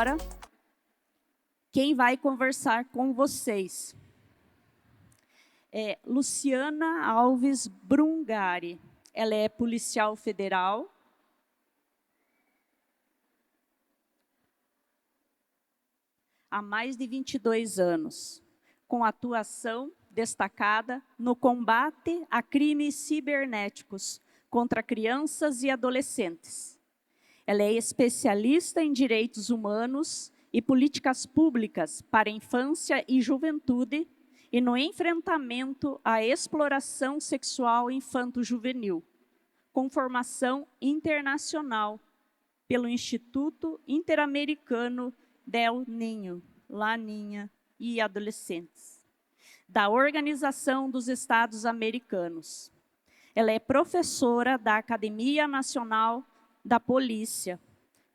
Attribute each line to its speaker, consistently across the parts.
Speaker 1: agora quem vai conversar com vocês é Luciana Alves Brungari. Ela é policial federal. Há mais de 22 anos, com atuação destacada no combate a crimes cibernéticos contra crianças e adolescentes. Ela é especialista em direitos humanos e políticas públicas para a infância e juventude e no enfrentamento à exploração sexual infanto-juvenil, com formação internacional pelo Instituto Interamericano del Niño, La Niña e Adolescentes, da Organização dos Estados Americanos. Ela é professora da Academia Nacional da Polícia,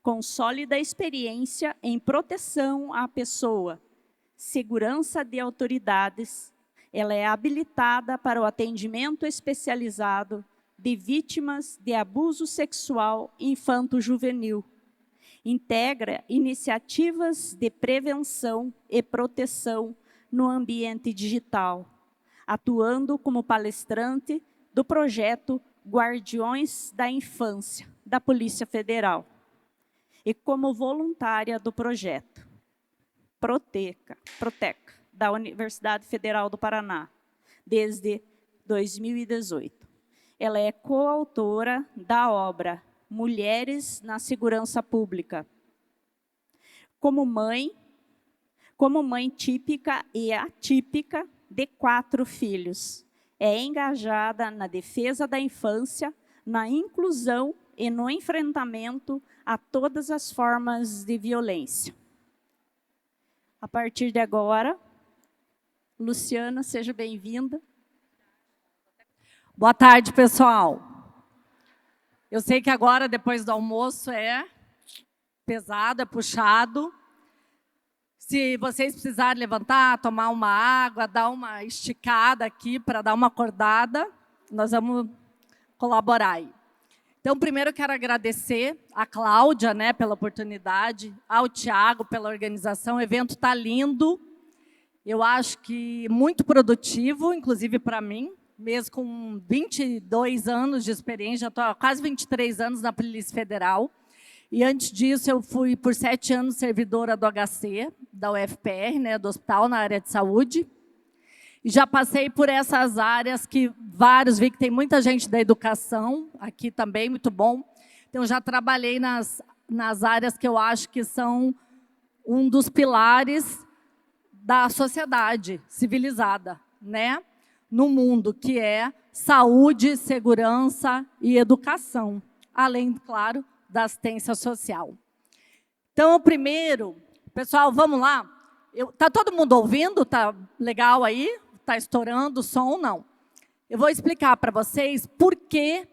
Speaker 1: com sólida experiência em proteção à pessoa, segurança de autoridades. Ela é habilitada para o atendimento especializado de vítimas de abuso sexual infanto-juvenil. Integra iniciativas de prevenção e proteção no ambiente digital, atuando como palestrante do projeto Guardiões da Infância, da Polícia Federal, e como voluntária do projeto Proteca, da Universidade Federal do Paraná, desde 2018. Ela é coautora da obra Mulheres na Segurança Pública. Como mãe típica e atípica de 4 filhos, é engajada na defesa da infância, na inclusão e no enfrentamento a todas as formas de violência. A partir de agora, Luciana, seja bem-vinda.
Speaker 2: Boa tarde, pessoal. Eu sei que agora, depois do almoço, é pesado, é puxado. Se vocês precisarem levantar, tomar uma água, dar uma esticada aqui para dar uma acordada, nós vamos colaborar aí. Então, primeiro eu quero agradecer a Cláudia, né, pela oportunidade, ao Tiago pela organização. O evento está lindo, eu acho que muito produtivo, inclusive para mim, mesmo com 22 anos de experiência, já estou há quase 23 anos na Polícia Federal. E antes disso, eu fui por 7 anos servidora do HC, da UFPR, né, do hospital na área de saúde. E já passei por essas áreas que vi que tem muita gente da educação, aqui também, muito bom. Então, já trabalhei nas áreas que eu acho que são um dos pilares da sociedade civilizada, né, no mundo, que é saúde, segurança e educação, além, claro, da assistência social. Então, primeiro, pessoal, vamos lá. Está todo mundo ouvindo? Está legal aí? Está estourando o som ou não? Eu vou explicar para vocês por que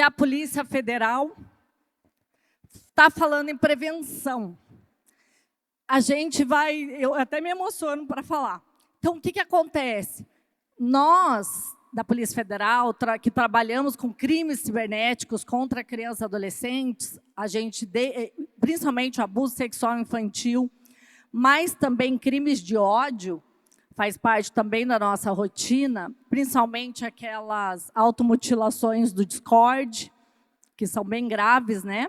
Speaker 2: a Polícia Federal está falando em prevenção. A gente vai... Eu até me emociono para falar. Então, o que acontece? Nós, da Polícia Federal, que trabalhamos com crimes cibernéticos contra crianças e adolescentes, a gente, principalmente o abuso sexual infantil, mas também crimes de ódio, faz parte também da nossa rotina, principalmente aquelas automutilações do Discord, que são bem graves, né?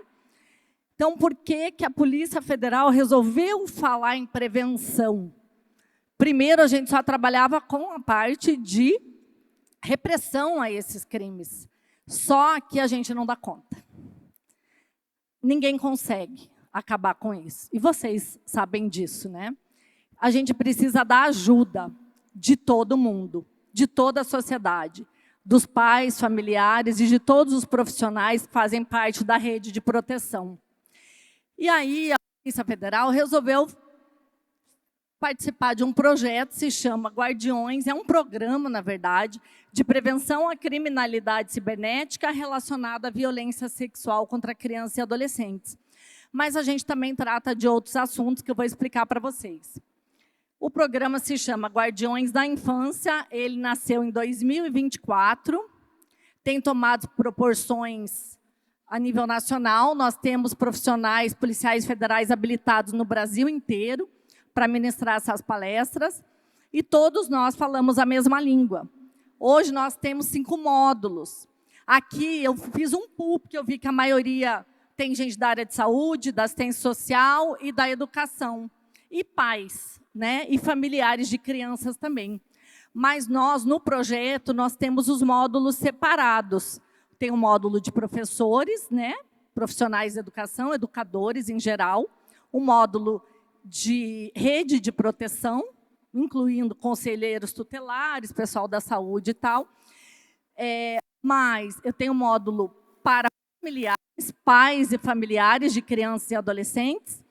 Speaker 2: Então, por que a Polícia Federal resolveu falar em prevenção? Primeiro, a gente só trabalhava com a parte de repressão a esses crimes. Só que a gente não dá conta. Ninguém consegue acabar com isso. E vocês sabem disso, né? A gente precisa da ajuda de todo mundo, de toda a sociedade, dos pais, familiares e de todos os profissionais que fazem parte da rede de proteção. E aí, a Polícia Federal resolveu participar de um projeto que se chama Guardiões, é um programa, na verdade, de prevenção à criminalidade cibernética relacionada à violência sexual contra crianças e adolescentes. Mas a gente também trata de outros assuntos que eu vou explicar para vocês. O programa se chama Guardiões da Infância, ele nasceu em 2024, tem tomado proporções A nível nacional, nós temos profissionais policiais federais habilitados no Brasil inteiro para ministrar essas palestras, e todos nós falamos a mesma língua. Hoje nós temos 5 módulos. Aqui eu fiz um pool, porque eu vi que a maioria tem gente da área de saúde, da assistência social e da educação. E pais, né? E familiares de crianças também. Mas nós, no projeto, nós temos os módulos separados. Tem um módulo de professores, né? Profissionais de educação, educadores em geral. Um módulo de rede de proteção, incluindo conselheiros tutelares, pessoal da saúde e tal. Mas eu tenho um módulo para familiares, pais e familiares de crianças e adolescentes,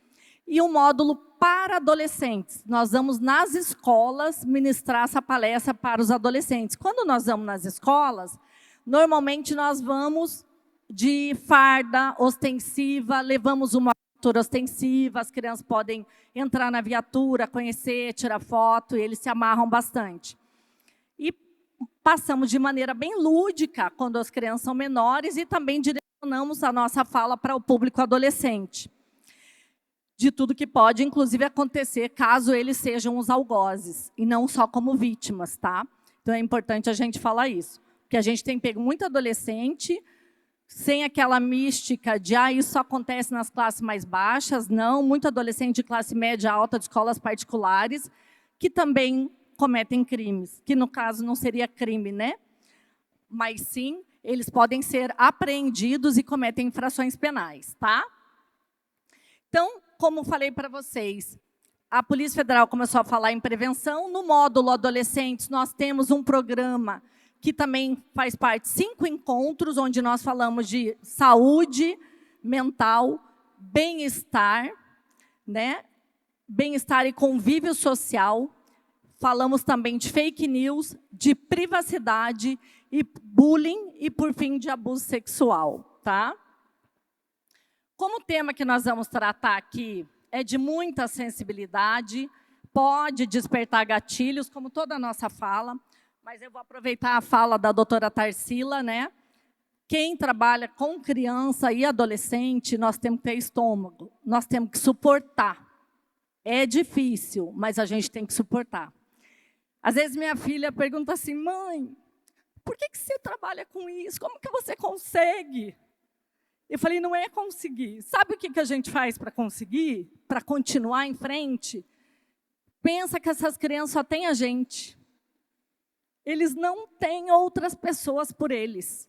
Speaker 2: e um módulo para adolescentes. Nós vamos nas escolas ministrar essa palestra para os adolescentes. Quando nós vamos nas escolas, normalmente nós vamos de farda ostensiva, levamos uma viatura ostensiva, as crianças podem entrar na viatura, conhecer, tirar foto, e eles se amarram bastante. E passamos de maneira bem lúdica, quando as crianças são menores, e também direcionamos a nossa fala para o público adolescente. De tudo que pode, inclusive, acontecer caso eles sejam os algozes, e não só como vítimas, tá? Então é importante a gente falar isso. Porque a gente tem pego muito adolescente, sem aquela mística de isso só acontece nas classes mais baixas, não, muito adolescente de classe média alta, de escolas particulares, que também cometem crimes, que no caso não seria crime, né? Mas sim, eles podem ser apreendidos e cometem infrações penais, tá? Então, como falei para vocês, a Polícia Federal começou a falar em prevenção. No módulo adolescentes, nós temos um programa que também faz parte, 5 encontros, onde nós falamos de saúde mental, bem-estar, né? Bem-estar e convívio social. Falamos também de fake news, de privacidade e bullying e, por fim, de abuso sexual, tá? Como o tema que nós vamos tratar aqui é de muita sensibilidade, pode despertar gatilhos, como toda a nossa fala, mas eu vou aproveitar a fala da doutora Tarsila, né? Quem trabalha com criança e adolescente, nós temos que ter estômago, nós temos que suportar. É difícil, mas a gente tem que suportar. Às vezes minha filha pergunta assim, mãe, por que você trabalha com isso? Como que você consegue? Eu falei, não é conseguir. Sabe o que a gente faz para conseguir? Para continuar em frente? Pensa que essas crianças só têm a gente. Eles não têm outras pessoas por eles.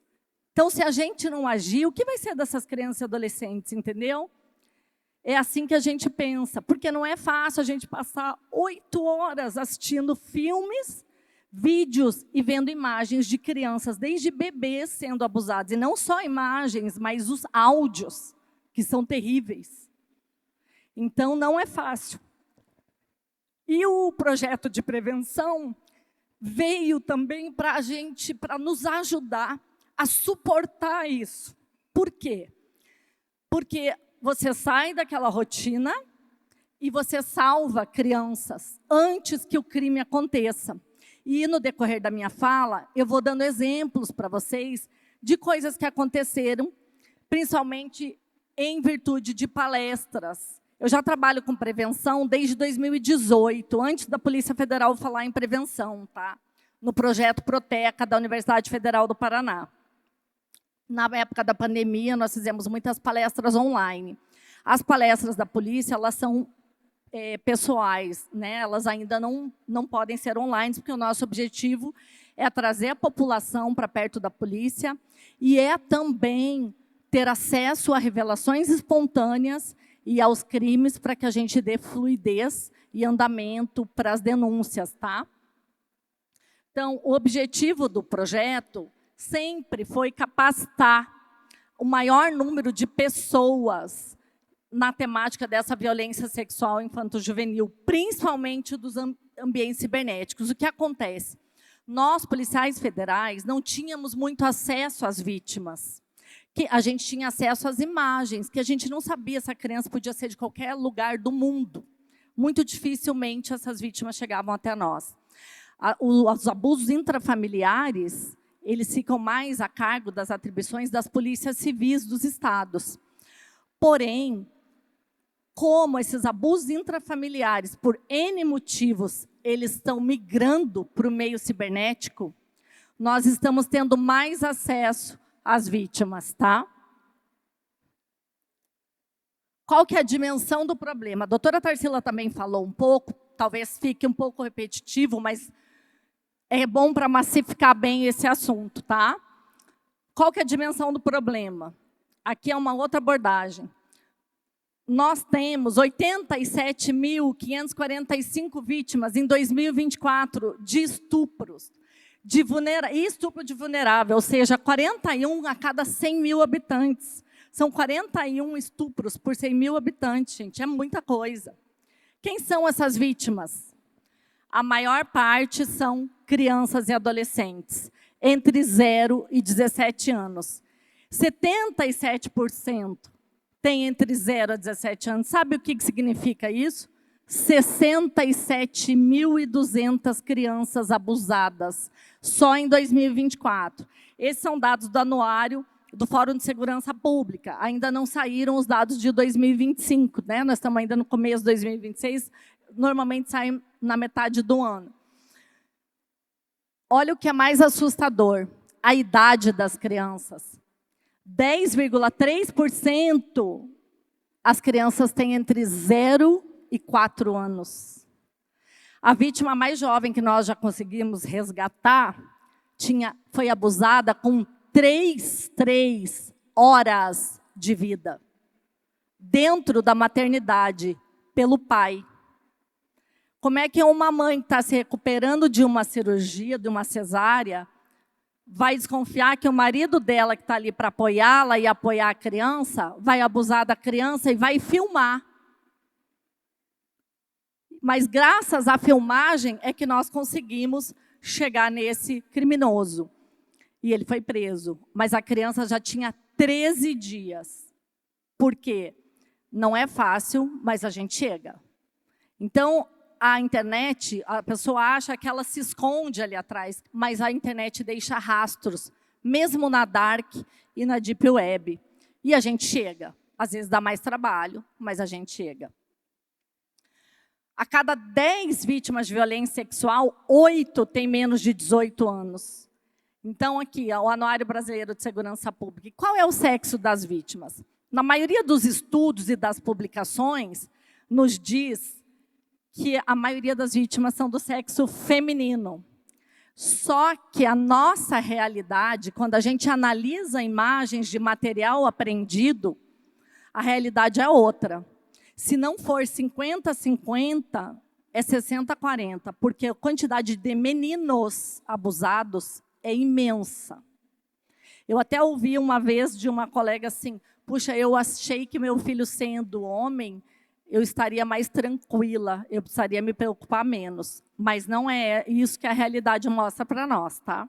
Speaker 2: Então, se a gente não agir, o que vai ser dessas crianças e adolescentes, entendeu? É assim que a gente pensa, porque não é fácil a gente passar 8 horas assistindo filmes, vídeos e vendo imagens de crianças, desde bebês sendo abusados. E não só imagens, mas os áudios, que são terríveis. Então, não é fácil. E o projeto de prevenção veio também para a gente, para nos ajudar a suportar isso. Por quê? Porque você sai daquela rotina e você salva crianças antes que o crime aconteça. E no decorrer da minha fala, eu vou dando exemplos para vocês de coisas que aconteceram, principalmente em virtude de palestras. Eu já trabalho com prevenção desde 2018, antes da Polícia Federal falar em prevenção, tá? No projeto Proteca da Universidade Federal do Paraná. Na época da pandemia, nós fizemos muitas palestras online. As palestras da polícia, elas são pessoais, né? Elas ainda não podem ser online, porque o nosso objetivo é trazer a população para perto da polícia e é também ter acesso a revelações espontâneas e aos crimes para que a gente dê fluidez e andamento para as denúncias, tá? Então, o objetivo do projeto sempre foi capacitar o maior número de pessoas na temática dessa violência sexual infanto-juvenil, principalmente dos ambientes cibernéticos. O que acontece? Nós, policiais federais, não tínhamos muito acesso às vítimas. A gente tinha acesso às imagens, que a gente não sabia se a criança podia ser de qualquer lugar do mundo. Muito dificilmente essas vítimas chegavam até nós. Os abusos intrafamiliares, eles ficam mais a cargo das atribuições das polícias civis dos estados. Porém, como esses abusos intrafamiliares, por N motivos, eles estão migrando para o meio cibernético, nós estamos tendo mais acesso às vítimas, tá? Qual que é a dimensão do problema? A doutora Tarsila também falou um pouco, talvez fique um pouco repetitivo, mas é bom para massificar bem esse assunto, tá? Qual que é a dimensão do problema? Aqui é uma outra abordagem. Nós temos 87.545 vítimas em 2024 de estupros, e estupro de vulnerável, ou seja, 41 a cada 100 mil habitantes. São 41 estupros por 100 mil habitantes, gente, é muita coisa. Quem são essas vítimas? A maior parte são crianças e adolescentes, entre 0 e 17 anos. 77% tem entre 0 a 17 anos. Sabe o que significa isso? 67.200 crianças abusadas, só em 2024. Esses são dados do anuário do Fórum de Segurança Pública. Ainda não saíram os dados de 2025, né? Nós estamos ainda no começo de 2026, normalmente saem na metade do ano. Olha o que é mais assustador, a idade das crianças. 10,3% as crianças têm entre 0 e 4 anos. A vítima mais jovem que nós já conseguimos resgatar foi abusada com 3 horas de vida dentro da maternidade pelo pai. Como é que uma mãe que está se recuperando de uma cirurgia, de uma cesárea, vai desconfiar que o marido dela, que está ali para apoiá-la e apoiar a criança, vai abusar da criança e vai filmar? Mas graças à filmagem é que nós conseguimos chegar nesse criminoso. E ele foi preso, mas a criança já tinha 13 dias. Por quê? Não é fácil, mas a gente chega. Então, a internet, a pessoa acha que ela se esconde ali atrás, mas a internet deixa rastros, mesmo na dark e na deep web. E a gente chega. Às vezes dá mais trabalho, mas a gente chega. A cada 10 vítimas de violência sexual, 8 têm menos de 18 anos. Então, aqui, o Anuário Brasileiro de Segurança Pública. E qual é o sexo das vítimas? Na maioria dos estudos e das publicações, nos diz que a maioria das vítimas são do sexo feminino. Só que a nossa realidade, quando a gente analisa imagens de material apreendido, a realidade é outra. Se não for 50-50, é 60-40, porque a quantidade de meninos abusados é imensa. Eu até ouvi uma vez de uma colega assim, puxa, eu achei que meu filho sendo homem, eu estaria mais tranquila, eu precisaria me preocupar menos. Mas não é isso que a realidade mostra para nós, tá?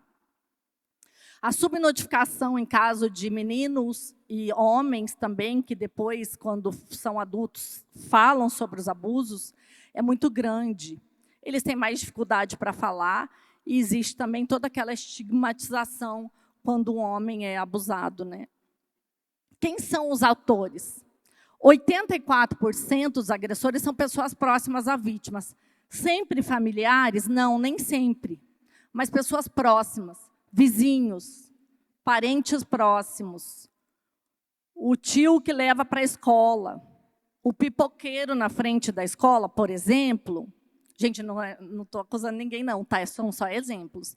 Speaker 2: A subnotificação em caso de meninos e homens também, que depois, quando são adultos, falam sobre os abusos, é muito grande. Eles têm mais dificuldade para falar e existe também toda aquela estigmatização quando um homem é abusado, né? Quem são os autores? 84% dos agressores são pessoas próximas a vítimas. Sempre familiares? Não, nem sempre. Mas pessoas próximas, vizinhos, parentes próximos. O tio que leva para a escola. O pipoqueiro na frente da escola, por exemplo. Gente, não estou acusando ninguém não, tá? São só exemplos.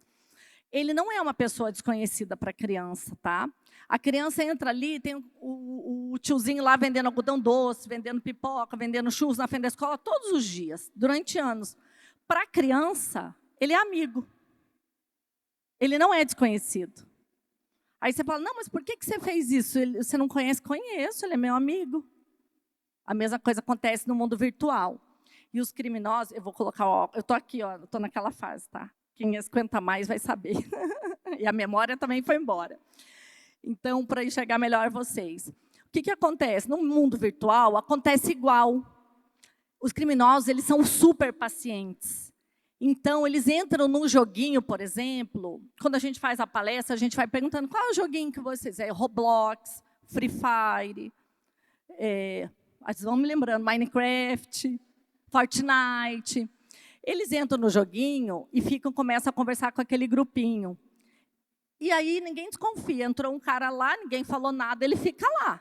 Speaker 2: Ele não é uma pessoa desconhecida para a criança, tá? A criança entra ali, tem o tiozinho lá vendendo algodão doce, vendendo pipoca, vendendo churros na frente da escola todos os dias, durante anos. Para a criança, ele é amigo. Ele não é desconhecido. Aí você fala, não, mas por que você fez isso? Você não conhece? Conheço, ele é meu amigo. A mesma coisa acontece no mundo virtual. E os criminosos, eu vou colocar, ó, eu estou aqui, ó, estou naquela fase, tá? Quem aguenta mais vai saber. E a memória também foi embora. Então, para enxergar melhor vocês. O que acontece? No mundo virtual, acontece igual. Os criminosos, eles são super pacientes. Então, eles entram num joguinho, por exemplo, quando a gente faz a palestra, a gente vai perguntando qual é o joguinho que vocês... Roblox, Free Fire, vocês vão me lembrando, Minecraft, Fortnite. Eles entram no joguinho e começam a conversar com aquele grupinho. E aí ninguém desconfia, entrou um cara lá, ninguém falou nada, ele fica lá,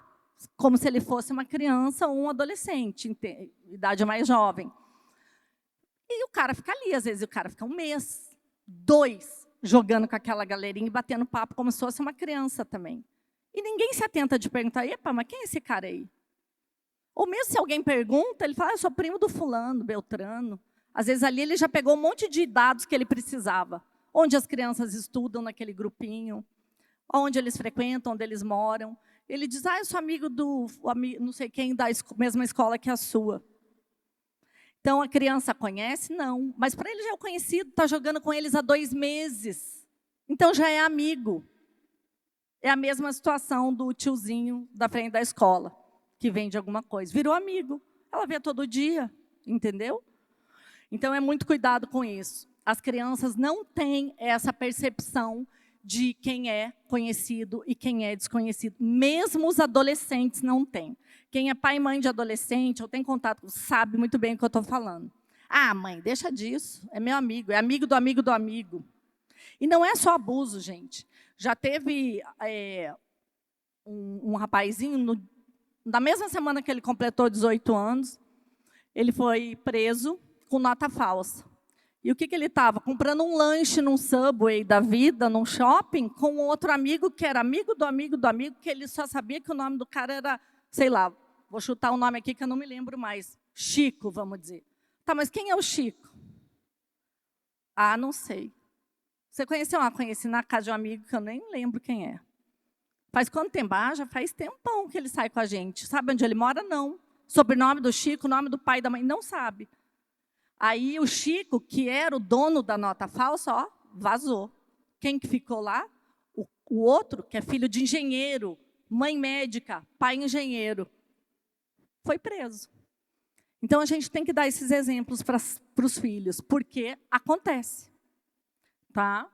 Speaker 2: como se ele fosse uma criança ou um adolescente, idade mais jovem. E o cara fica ali, às vezes o cara fica 1 mês, 2, jogando com aquela galerinha e batendo papo como se fosse uma criança também. E ninguém se atenta de perguntar, epa, mas quem é esse cara aí? Ou mesmo se alguém pergunta, ele fala, eu sou primo do fulano, Beltrano. Às vezes ali ele já pegou um monte de dados que ele precisava. Onde as crianças estudam naquele grupinho, onde eles frequentam, onde eles moram. Ele diz, eu sou amigo do não sei quem da mesma escola que a sua. Então, a criança conhece? Não. Mas para ele já é o conhecido, está jogando com eles há 2 meses. Então, já é amigo. É a mesma situação do tiozinho da frente da escola, que vende alguma coisa. Virou amigo. Ela vê todo dia, entendeu? Então, é muito cuidado com isso. As crianças não têm essa percepção de quem é conhecido e quem é desconhecido. Mesmo os adolescentes não têm. Quem é pai e mãe de adolescente, ou tem contato, sabe muito bem o que eu estou falando. Ah, mãe, deixa disso. É meu amigo, é amigo do amigo do amigo. E não é só abuso, gente. Já teve um rapazinho, na mesma semana que ele completou 18 anos, ele foi preso com nota falsa. E o que ele estava? Comprando um lanche num Subway da vida, num shopping, com outro amigo que era amigo do amigo do amigo, que ele só sabia que o nome do cara era, sei lá, vou chutar o nome aqui que eu não me lembro mais, Chico, vamos dizer. Tá, mas quem é o Chico? Ah, não sei. Você conheceu? Conheci na casa de um amigo que eu nem lembro quem é. Faz quanto tempo? Já faz tempão que ele sai com a gente. Sabe onde ele mora? Não. Sobrenome do Chico, nome do pai e da mãe, não sabe. Aí o Chico, que era o dono da nota falsa, vazou. Quem que ficou lá? O outro, que é filho de engenheiro, mãe médica, pai engenheiro, foi preso. Então, a gente tem que dar esses exemplos para os filhos, porque acontece. Tá?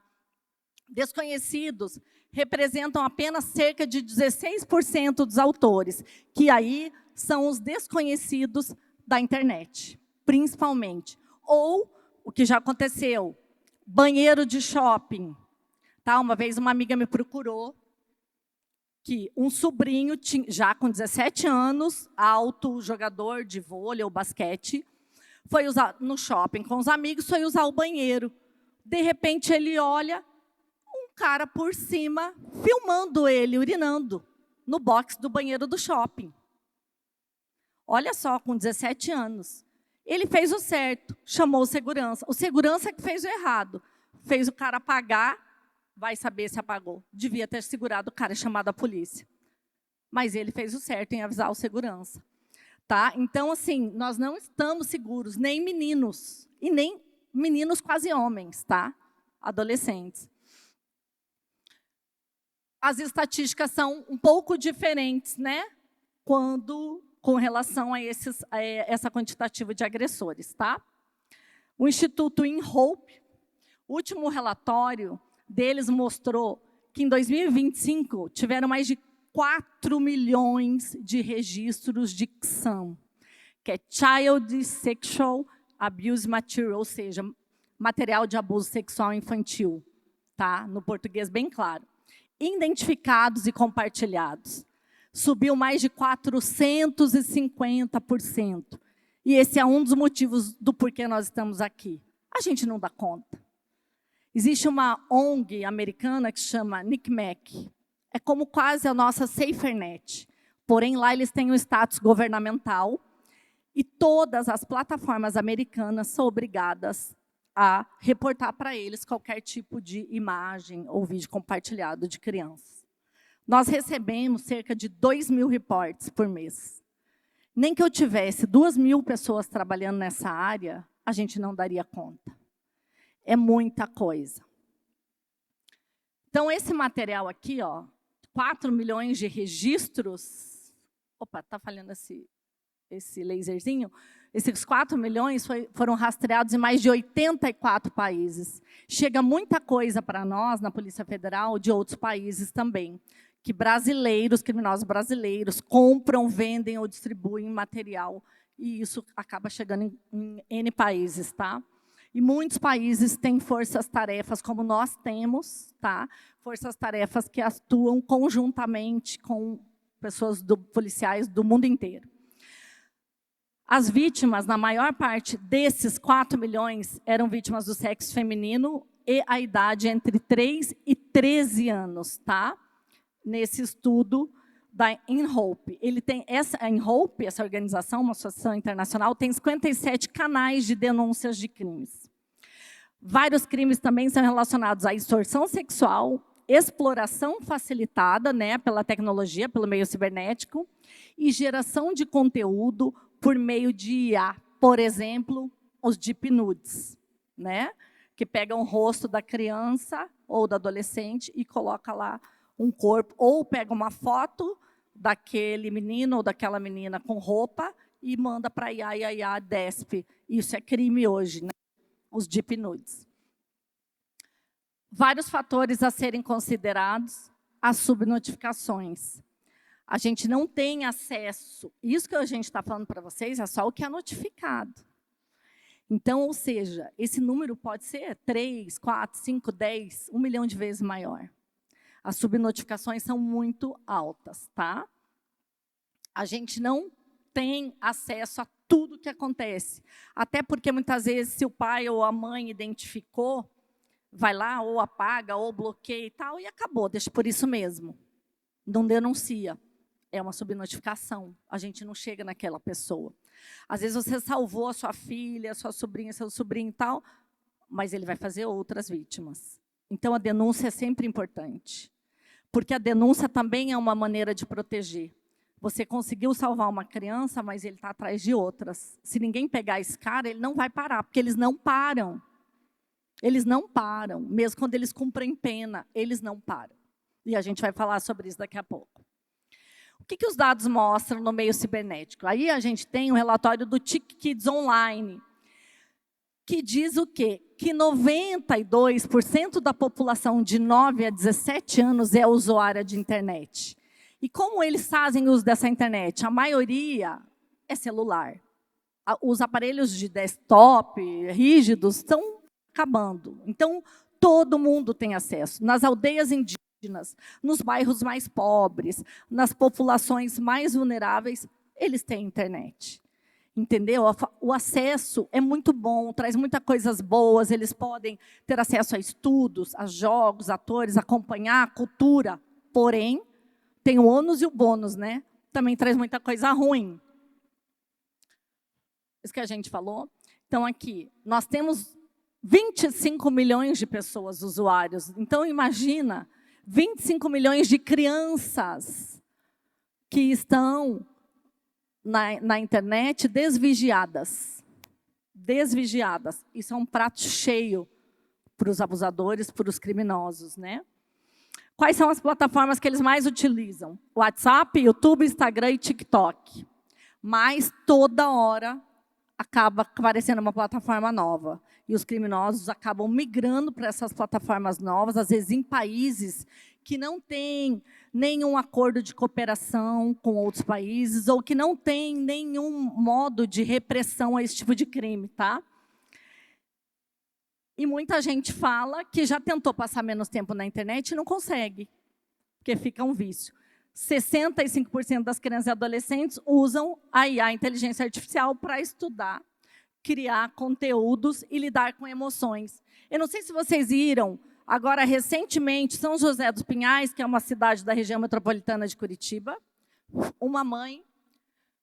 Speaker 2: Desconhecidos representam apenas cerca de 16% dos autores, que aí são os desconhecidos da internet. Principalmente. Ou, o que já aconteceu, banheiro de shopping. Tá? Uma vez uma amiga me procurou que um sobrinho, já com 17 anos, alto, jogador de vôlei ou basquete, foi usar no shopping com os amigos, foi usar o banheiro. De repente, ele olha um cara por cima, filmando ele, urinando, no box do banheiro do shopping. Olha só, com 17 anos. Ele fez o certo, chamou o segurança. O segurança que fez o errado. Fez o cara pagar, vai saber se apagou. Devia ter segurado o cara e chamado a polícia. Mas ele fez o certo em avisar o segurança. Tá? Então, assim, nós não estamos seguros, nem meninos, e nem meninos quase homens, tá? Adolescentes. As estatísticas são um pouco diferentes, né? Com relação a essa quantitativa de agressores. Tá? O Instituto InHope, o último relatório deles mostrou que em 2025 tiveram mais de 4 milhões de registros de CSAM, que é Child Sexual Abuse Material, ou seja, material de abuso sexual infantil, tá? No português bem claro. Identificados e compartilhados. Subiu mais de 450%. E esse é um dos motivos do porquê nós estamos aqui. A gente não dá conta. Existe uma ONG americana que se chama NCMEC. É como quase a nossa SaferNet. Porém, lá eles têm um status governamental e todas as plataformas americanas são obrigadas a reportar para eles qualquer tipo de imagem ou vídeo compartilhado de crianças. Nós recebemos cerca de 2.000 reportes por mês. Nem que eu tivesse 2.000 pessoas trabalhando nessa área, a gente não daria conta. É muita coisa. Então, esse material aqui, 4 milhões de registros... Opa, está falhando esse laserzinho. Esses 4 milhões foram rastreados em mais de 84 países. Chega muita coisa para nós, na Polícia Federal, de outros países também, que brasileiros, criminosos brasileiros, compram, vendem ou distribuem material, e isso acaba chegando em N países, tá? E muitos países têm forças-tarefas, como nós temos, tá? Forças-tarefas que atuam conjuntamente com pessoas policiais do mundo inteiro. As vítimas, na maior parte desses 4 milhões, eram vítimas do sexo feminino e a idade entre 3 e 13 anos, tá? Nesse estudo da InHope. A InHope, essa organização, uma associação internacional, tem 57 canais de denúncias de crimes. Vários crimes também são relacionados à extorsão sexual, exploração facilitada, né, pela tecnologia, pelo meio cibernético, e geração de conteúdo por meio de IA. Por exemplo, os deep nudes, né, que pegam o rosto da criança ou do adolescente e coloca lá um corpo, ou pega uma foto daquele menino ou daquela menina com roupa e manda para a IA, e a IA despe. Isso é crime hoje, né? Os deep nudes. Vários fatores a serem considerados, as subnotificações. A gente não tem acesso, isso que a gente está falando para vocês é só o que é notificado. Então, ou seja, esse número pode ser 3, 4, 5, 10, 1 milhão de vezes maior. As subnotificações são muito altas, tá? A gente não tem acesso a tudo que acontece. Até porque, muitas vezes, se o pai ou a mãe identificou, vai lá, ou apaga, ou bloqueia e tal, e acabou, deixa por isso mesmo. Não denuncia. É uma subnotificação. A gente não chega naquela pessoa. Às vezes, você salvou a sua filha, a sua sobrinha, seu sobrinho e tal, mas ele vai fazer outras vítimas. Então, a denúncia é sempre importante. Porque a denúncia também é uma maneira de proteger. Você conseguiu salvar uma criança, mas ele está atrás de outras. Se ninguém pegar esse cara, ele não vai parar, porque eles não param. Eles não param. Mesmo quando eles cumprem pena, eles não param. E a gente vai falar sobre isso daqui a pouco. O que os dados mostram no meio cibernético? Aí a gente tem um relatório do TIC Kids Online, que diz o quê? Que 92% da população de 9 a 17 anos é usuária de internet. E como eles fazem uso dessa internet? A maioria é celular. Os aparelhos de desktop rígidos estão acabando. Então, todo mundo tem acesso. Nas aldeias indígenas, nos bairros mais pobres, nas populações mais vulneráveis, eles têm internet. Entendeu? O acesso é muito bom, traz muitas coisas boas, eles podem ter acesso a estudos, a jogos, atores, acompanhar a cultura. Porém, tem o ônus e o bônus, né? Também traz muita coisa ruim. Isso que a gente falou. Então, aqui, nós temos 25 milhões de pessoas usuários. Então, imagina, 25 milhões de crianças que estão na internet desvigiadas. Desvigiadas. Isso é um prato cheio para os abusadores, para os criminosos, né? Quais são as plataformas que eles mais utilizam? WhatsApp, YouTube, Instagram e TikTok. Mas toda hora acaba aparecendo uma plataforma nova. E os criminosos acabam migrando para essas plataformas novas, às vezes em países que não têm nenhum acordo de cooperação com outros países ou que não têm nenhum modo de repressão a esse tipo de crime, tá? E muita gente fala que já tentou passar menos tempo na internet e não consegue, porque fica um vício. 65% das crianças e adolescentes usam a IA, a inteligência artificial, para estudar, criar conteúdos e lidar com emoções. Eu não sei se vocês viram, agora, recentemente, São José dos Pinhais, que é uma cidade da região metropolitana de Curitiba, uma mãe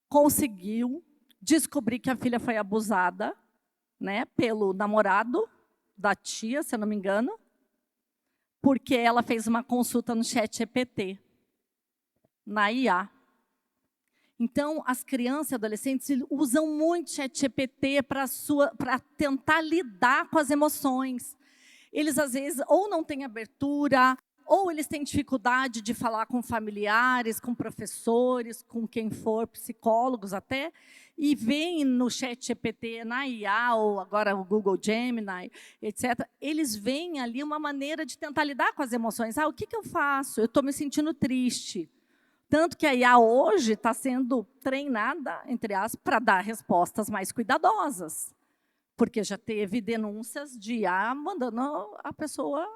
Speaker 2: conseguiu descobrir que a filha foi abusada, né, pelo namorado da tia, se eu não me engano, porque ela fez uma consulta no ChatGPT, na IA. Então, as crianças e adolescentes usam muito ChatGPT para tentar lidar com as emoções. Eles, às vezes, ou não têm abertura, ou eles têm dificuldade de falar com familiares, com professores, com quem for, psicólogos até, e veem no ChatGPT, na IA, ou agora o Google Gemini, etc., eles veem ali uma maneira de tentar lidar com as emoções. O que eu faço? Eu estou me sentindo triste. Tanto que a IA hoje está sendo treinada, entre aspas, para dar respostas mais cuidadosas. Porque já teve denúncias de IA mandando a pessoa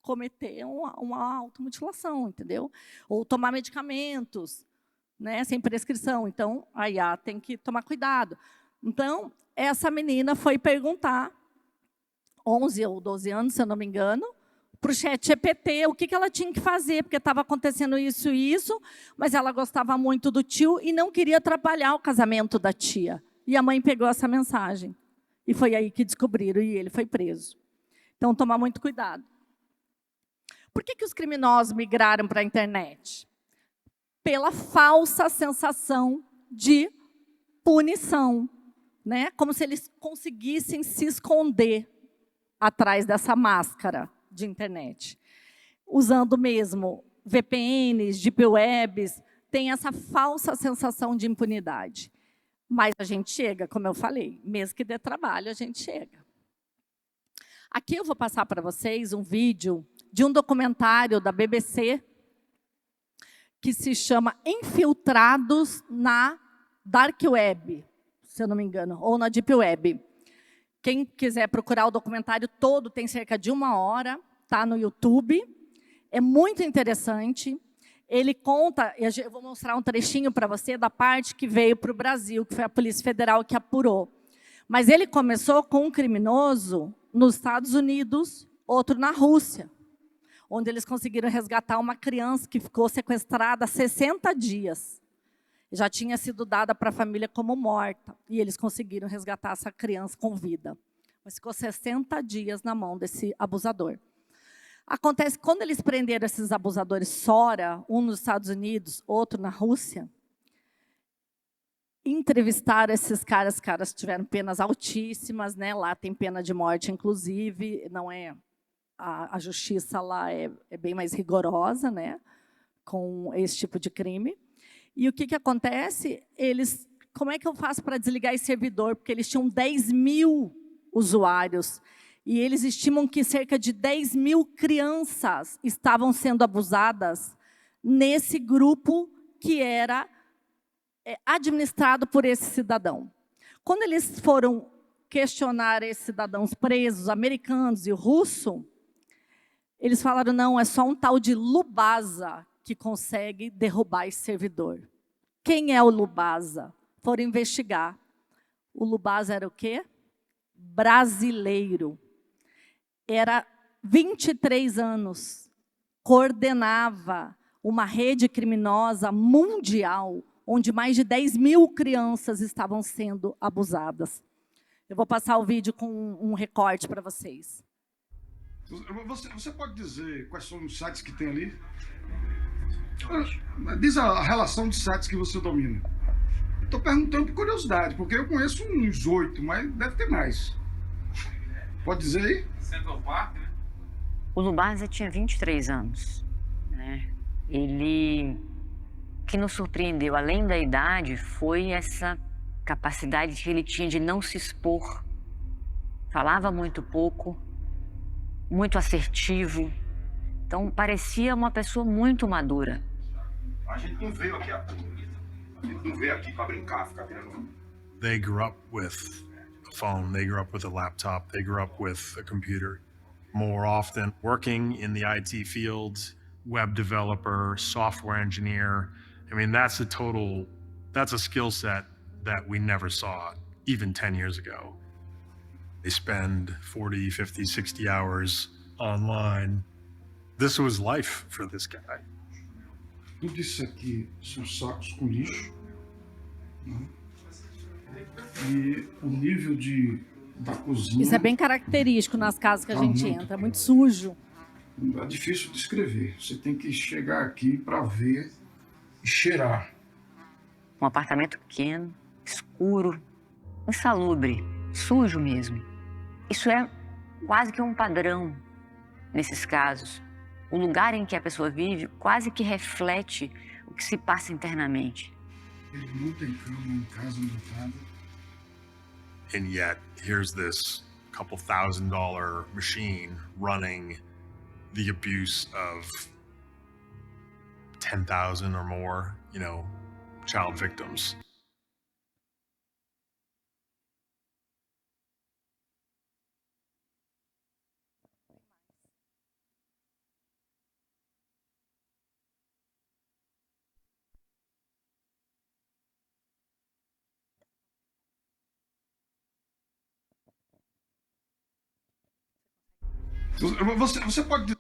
Speaker 2: cometer uma automutilação, entendeu? Ou tomar medicamentos, né, sem prescrição. Então, a IA tem que tomar cuidado. Então, essa menina foi perguntar, 11 ou 12 anos, se eu não me engano, para o ChatGPT o que ela tinha que fazer, porque estava acontecendo isso e isso, mas ela gostava muito do tio e não queria atrapalhar o casamento da tia. E a mãe pegou essa mensagem. E foi aí que descobriram e ele foi preso. Então, tomar muito cuidado. Por que os criminosos migraram para a internet? Pela falsa sensação de punição, né? Como se eles conseguissem se esconder atrás dessa máscara de internet. Usando mesmo VPNs, Deep Webs, tem essa falsa sensação de impunidade. Mas a gente chega, como eu falei, mesmo que dê trabalho, a gente chega. Aqui eu vou passar para vocês um vídeo de um documentário da BBC que se chama Infiltrados na Dark Web, se eu não me engano, ou na Deep Web. Quem quiser procurar o documentário todo, tem cerca de 1 hora, está no YouTube. É muito interessante. Ele conta, eu vou mostrar um trechinho para você da parte que veio para o Brasil, que foi a Polícia Federal que apurou. Mas ele começou com um criminoso nos Estados Unidos, outro na Rússia, onde eles conseguiram resgatar uma criança que ficou sequestrada há 60 dias. Já tinha sido dada para a família como morta, e eles conseguiram resgatar essa criança com vida. Mas ficou 60 dias na mão desse abusador. Acontece que quando eles prenderam esses abusadores SORA, um nos Estados Unidos, outro na Rússia, entrevistaram esses caras, os caras tiveram penas altíssimas, né? Lá tem pena de morte, inclusive, não é, a justiça lá é bem mais rigorosa, né? Com esse tipo de crime. E o que acontece? Eles, como é que eu faço para desligar esse servidor? Porque eles tinham 10 mil usuários, e eles estimam que cerca de 10 mil crianças estavam sendo abusadas nesse grupo que era administrado por esse cidadão. Quando eles foram questionar esses cidadãos presos, americanos e o russo, eles falaram, não, é só um tal de Lubasa que consegue derrubar esse servidor. Quem é o Lubasa? Foram investigar. O Lubasa era o quê? Brasileiro. Era 23 anos, coordenava uma rede criminosa mundial, onde mais de 10 mil crianças estavam sendo abusadas. Eu vou passar o vídeo com um recorte para vocês.
Speaker 3: Você pode dizer quais são os sites que tem ali? Diz a relação de sites que você domina. Estou perguntando por curiosidade, porque eu conheço uns 8, mas deve ter mais. Pode dizer aí?
Speaker 4: Central Park, né?
Speaker 5: O Lubasa tinha 23 anos. Né? Ele, o que nos surpreendeu, além da idade, foi essa capacidade que ele tinha de não se expor. Falava muito pouco, muito assertivo. Então, parecia uma pessoa muito madura.
Speaker 3: A gente não veio aqui para brincar, ficar vendo.
Speaker 6: They grew up with a phone, they grew up with a laptop, they grew up with a computer. More often working in the IT field, web developer, software engineer. I mean, that's a skill set that we never saw even 10 years ago. They spend 40, 50, 60 hours online. This was life for this guy.
Speaker 3: Tudo isso aqui são sacos com lixo, né? E o nível da cozinha...
Speaker 2: Isso é bem característico nas casas que a gente entra, é muito sujo.
Speaker 3: É difícil de descrever. Você tem que chegar aqui para ver e cheirar.
Speaker 5: Um apartamento pequeno, escuro, insalubre, sujo mesmo. Isso é quase que um padrão nesses casos. O lugar em que a pessoa vive quase que reflete o que se passa internamente.
Speaker 3: Ele não tem cama em casa montada.
Speaker 6: And yet, here's this couple $1,000 machine running the abuse of 10,000 or more, child victims.
Speaker 3: Você pode dizer.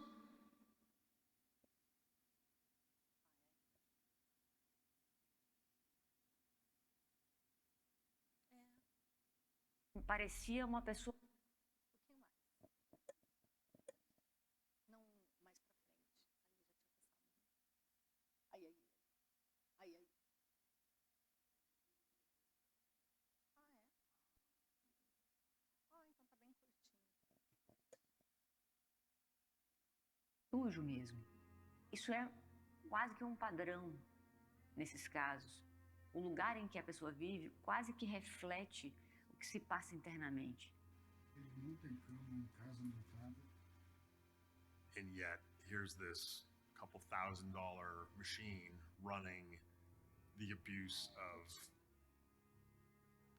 Speaker 5: Parecia uma pessoa. Sujo mesmo. Isso é quase que um padrão nesses casos. O lugar em que a pessoa vive quase que reflete o que se passa internamente.
Speaker 3: Ele não tem cama em casa montada.
Speaker 6: And yet, here's this couple $1,000 machine running the abuse of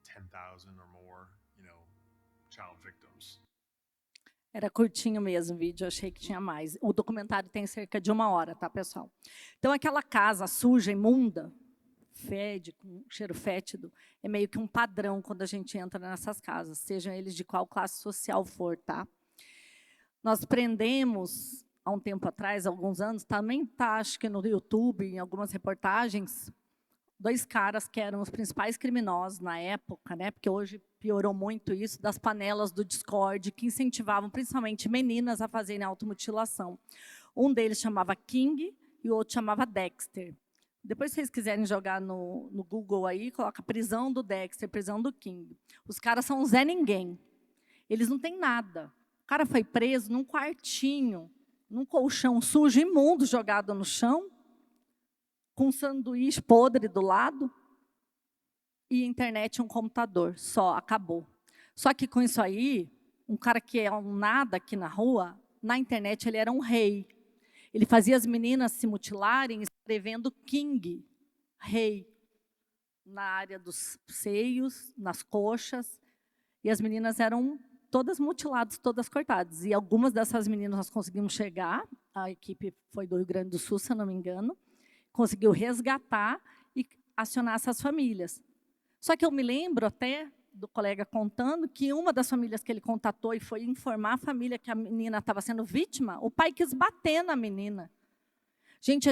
Speaker 6: 10,000 or more, child victims.
Speaker 2: Era curtinho mesmo o vídeo, eu achei que tinha mais. O documentário tem cerca de 1 hora, tá, pessoal? Então, aquela casa suja, imunda, fede, com cheiro fétido, é meio que um padrão quando a gente entra nessas casas, sejam eles de qual classe social for, tá? Nós prendemos, há um tempo atrás, alguns anos, também tá, acho que no YouTube, em algumas reportagens, 2 caras que eram os principais criminosos na época, né? Porque hoje piorou muito isso, das panelas do Discord, que incentivavam principalmente meninas a fazerem automutilação. Um deles chamava King e o outro chamava Dexter. Depois, se vocês quiserem jogar no Google aí, coloca prisão do Dexter, prisão do King. Os caras são Zé Ninguém. Eles não têm nada. O cara foi preso num quartinho, num colchão sujo, imundo, jogado no chão, com um sanduíche podre do lado, e internet e um computador. Só, acabou. Só que com isso aí, um cara que é um nada aqui na rua, na internet ele era um rei. Ele fazia as meninas se mutilarem escrevendo King, rei, na área dos seios, nas coxas, e as meninas eram todas mutiladas, todas cortadas. E algumas dessas meninas nós conseguimos chegar, a equipe foi do Rio Grande do Sul, se eu não me engano, conseguiu resgatar e acionar essas famílias. Só que eu me lembro até do colega contando que uma das famílias que ele contatou e foi informar a família que a menina estava sendo vítima, o pai quis bater na menina. Gente,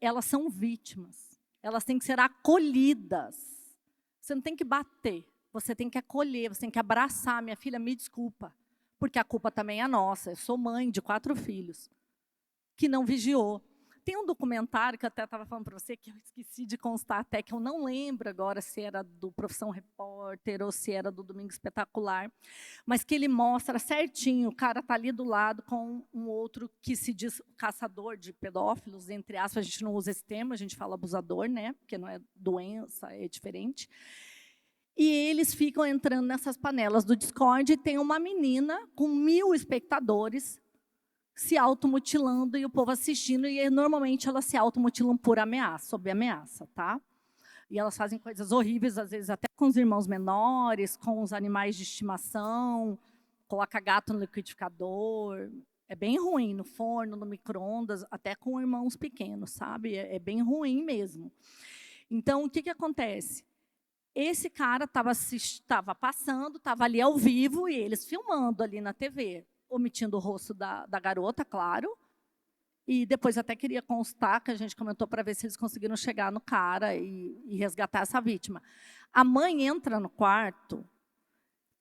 Speaker 2: elas são vítimas. Elas têm que ser acolhidas. Você não tem que bater, você tem que acolher, você tem que abraçar. Minha filha, me desculpa, porque a culpa também é nossa. Eu sou mãe de 4 filhos, que não vigiou. Tem um documentário que eu até estava falando para você, que eu esqueci de constar até, que eu não lembro agora se era do Profissão Repórter ou se era do Domingo Espetacular, mas que ele mostra certinho, o cara está ali do lado com um outro que se diz caçador de pedófilos, entre aspas, a gente não usa esse termo, a gente fala abusador, né? Porque não é doença, é diferente. E eles ficam entrando nessas panelas do Discord e tem uma menina com 1000 espectadores se automutilando e o povo assistindo, e normalmente elas se automutilam por ameaça, sob ameaça, tá? E elas fazem coisas horríveis, às vezes até com os irmãos menores, com os animais de estimação, coloca gato no liquidificador, é bem ruim, no forno, no micro-ondas, até com irmãos pequenos, sabe? É bem ruim mesmo. Então, o que acontece? Esse cara estava passando, estava ali ao vivo, e eles filmando ali na TV, omitindo o rosto da garota, claro, e depois até queria constar, que a gente comentou para ver se eles conseguiram chegar no cara e resgatar essa vítima. A mãe entra no quarto,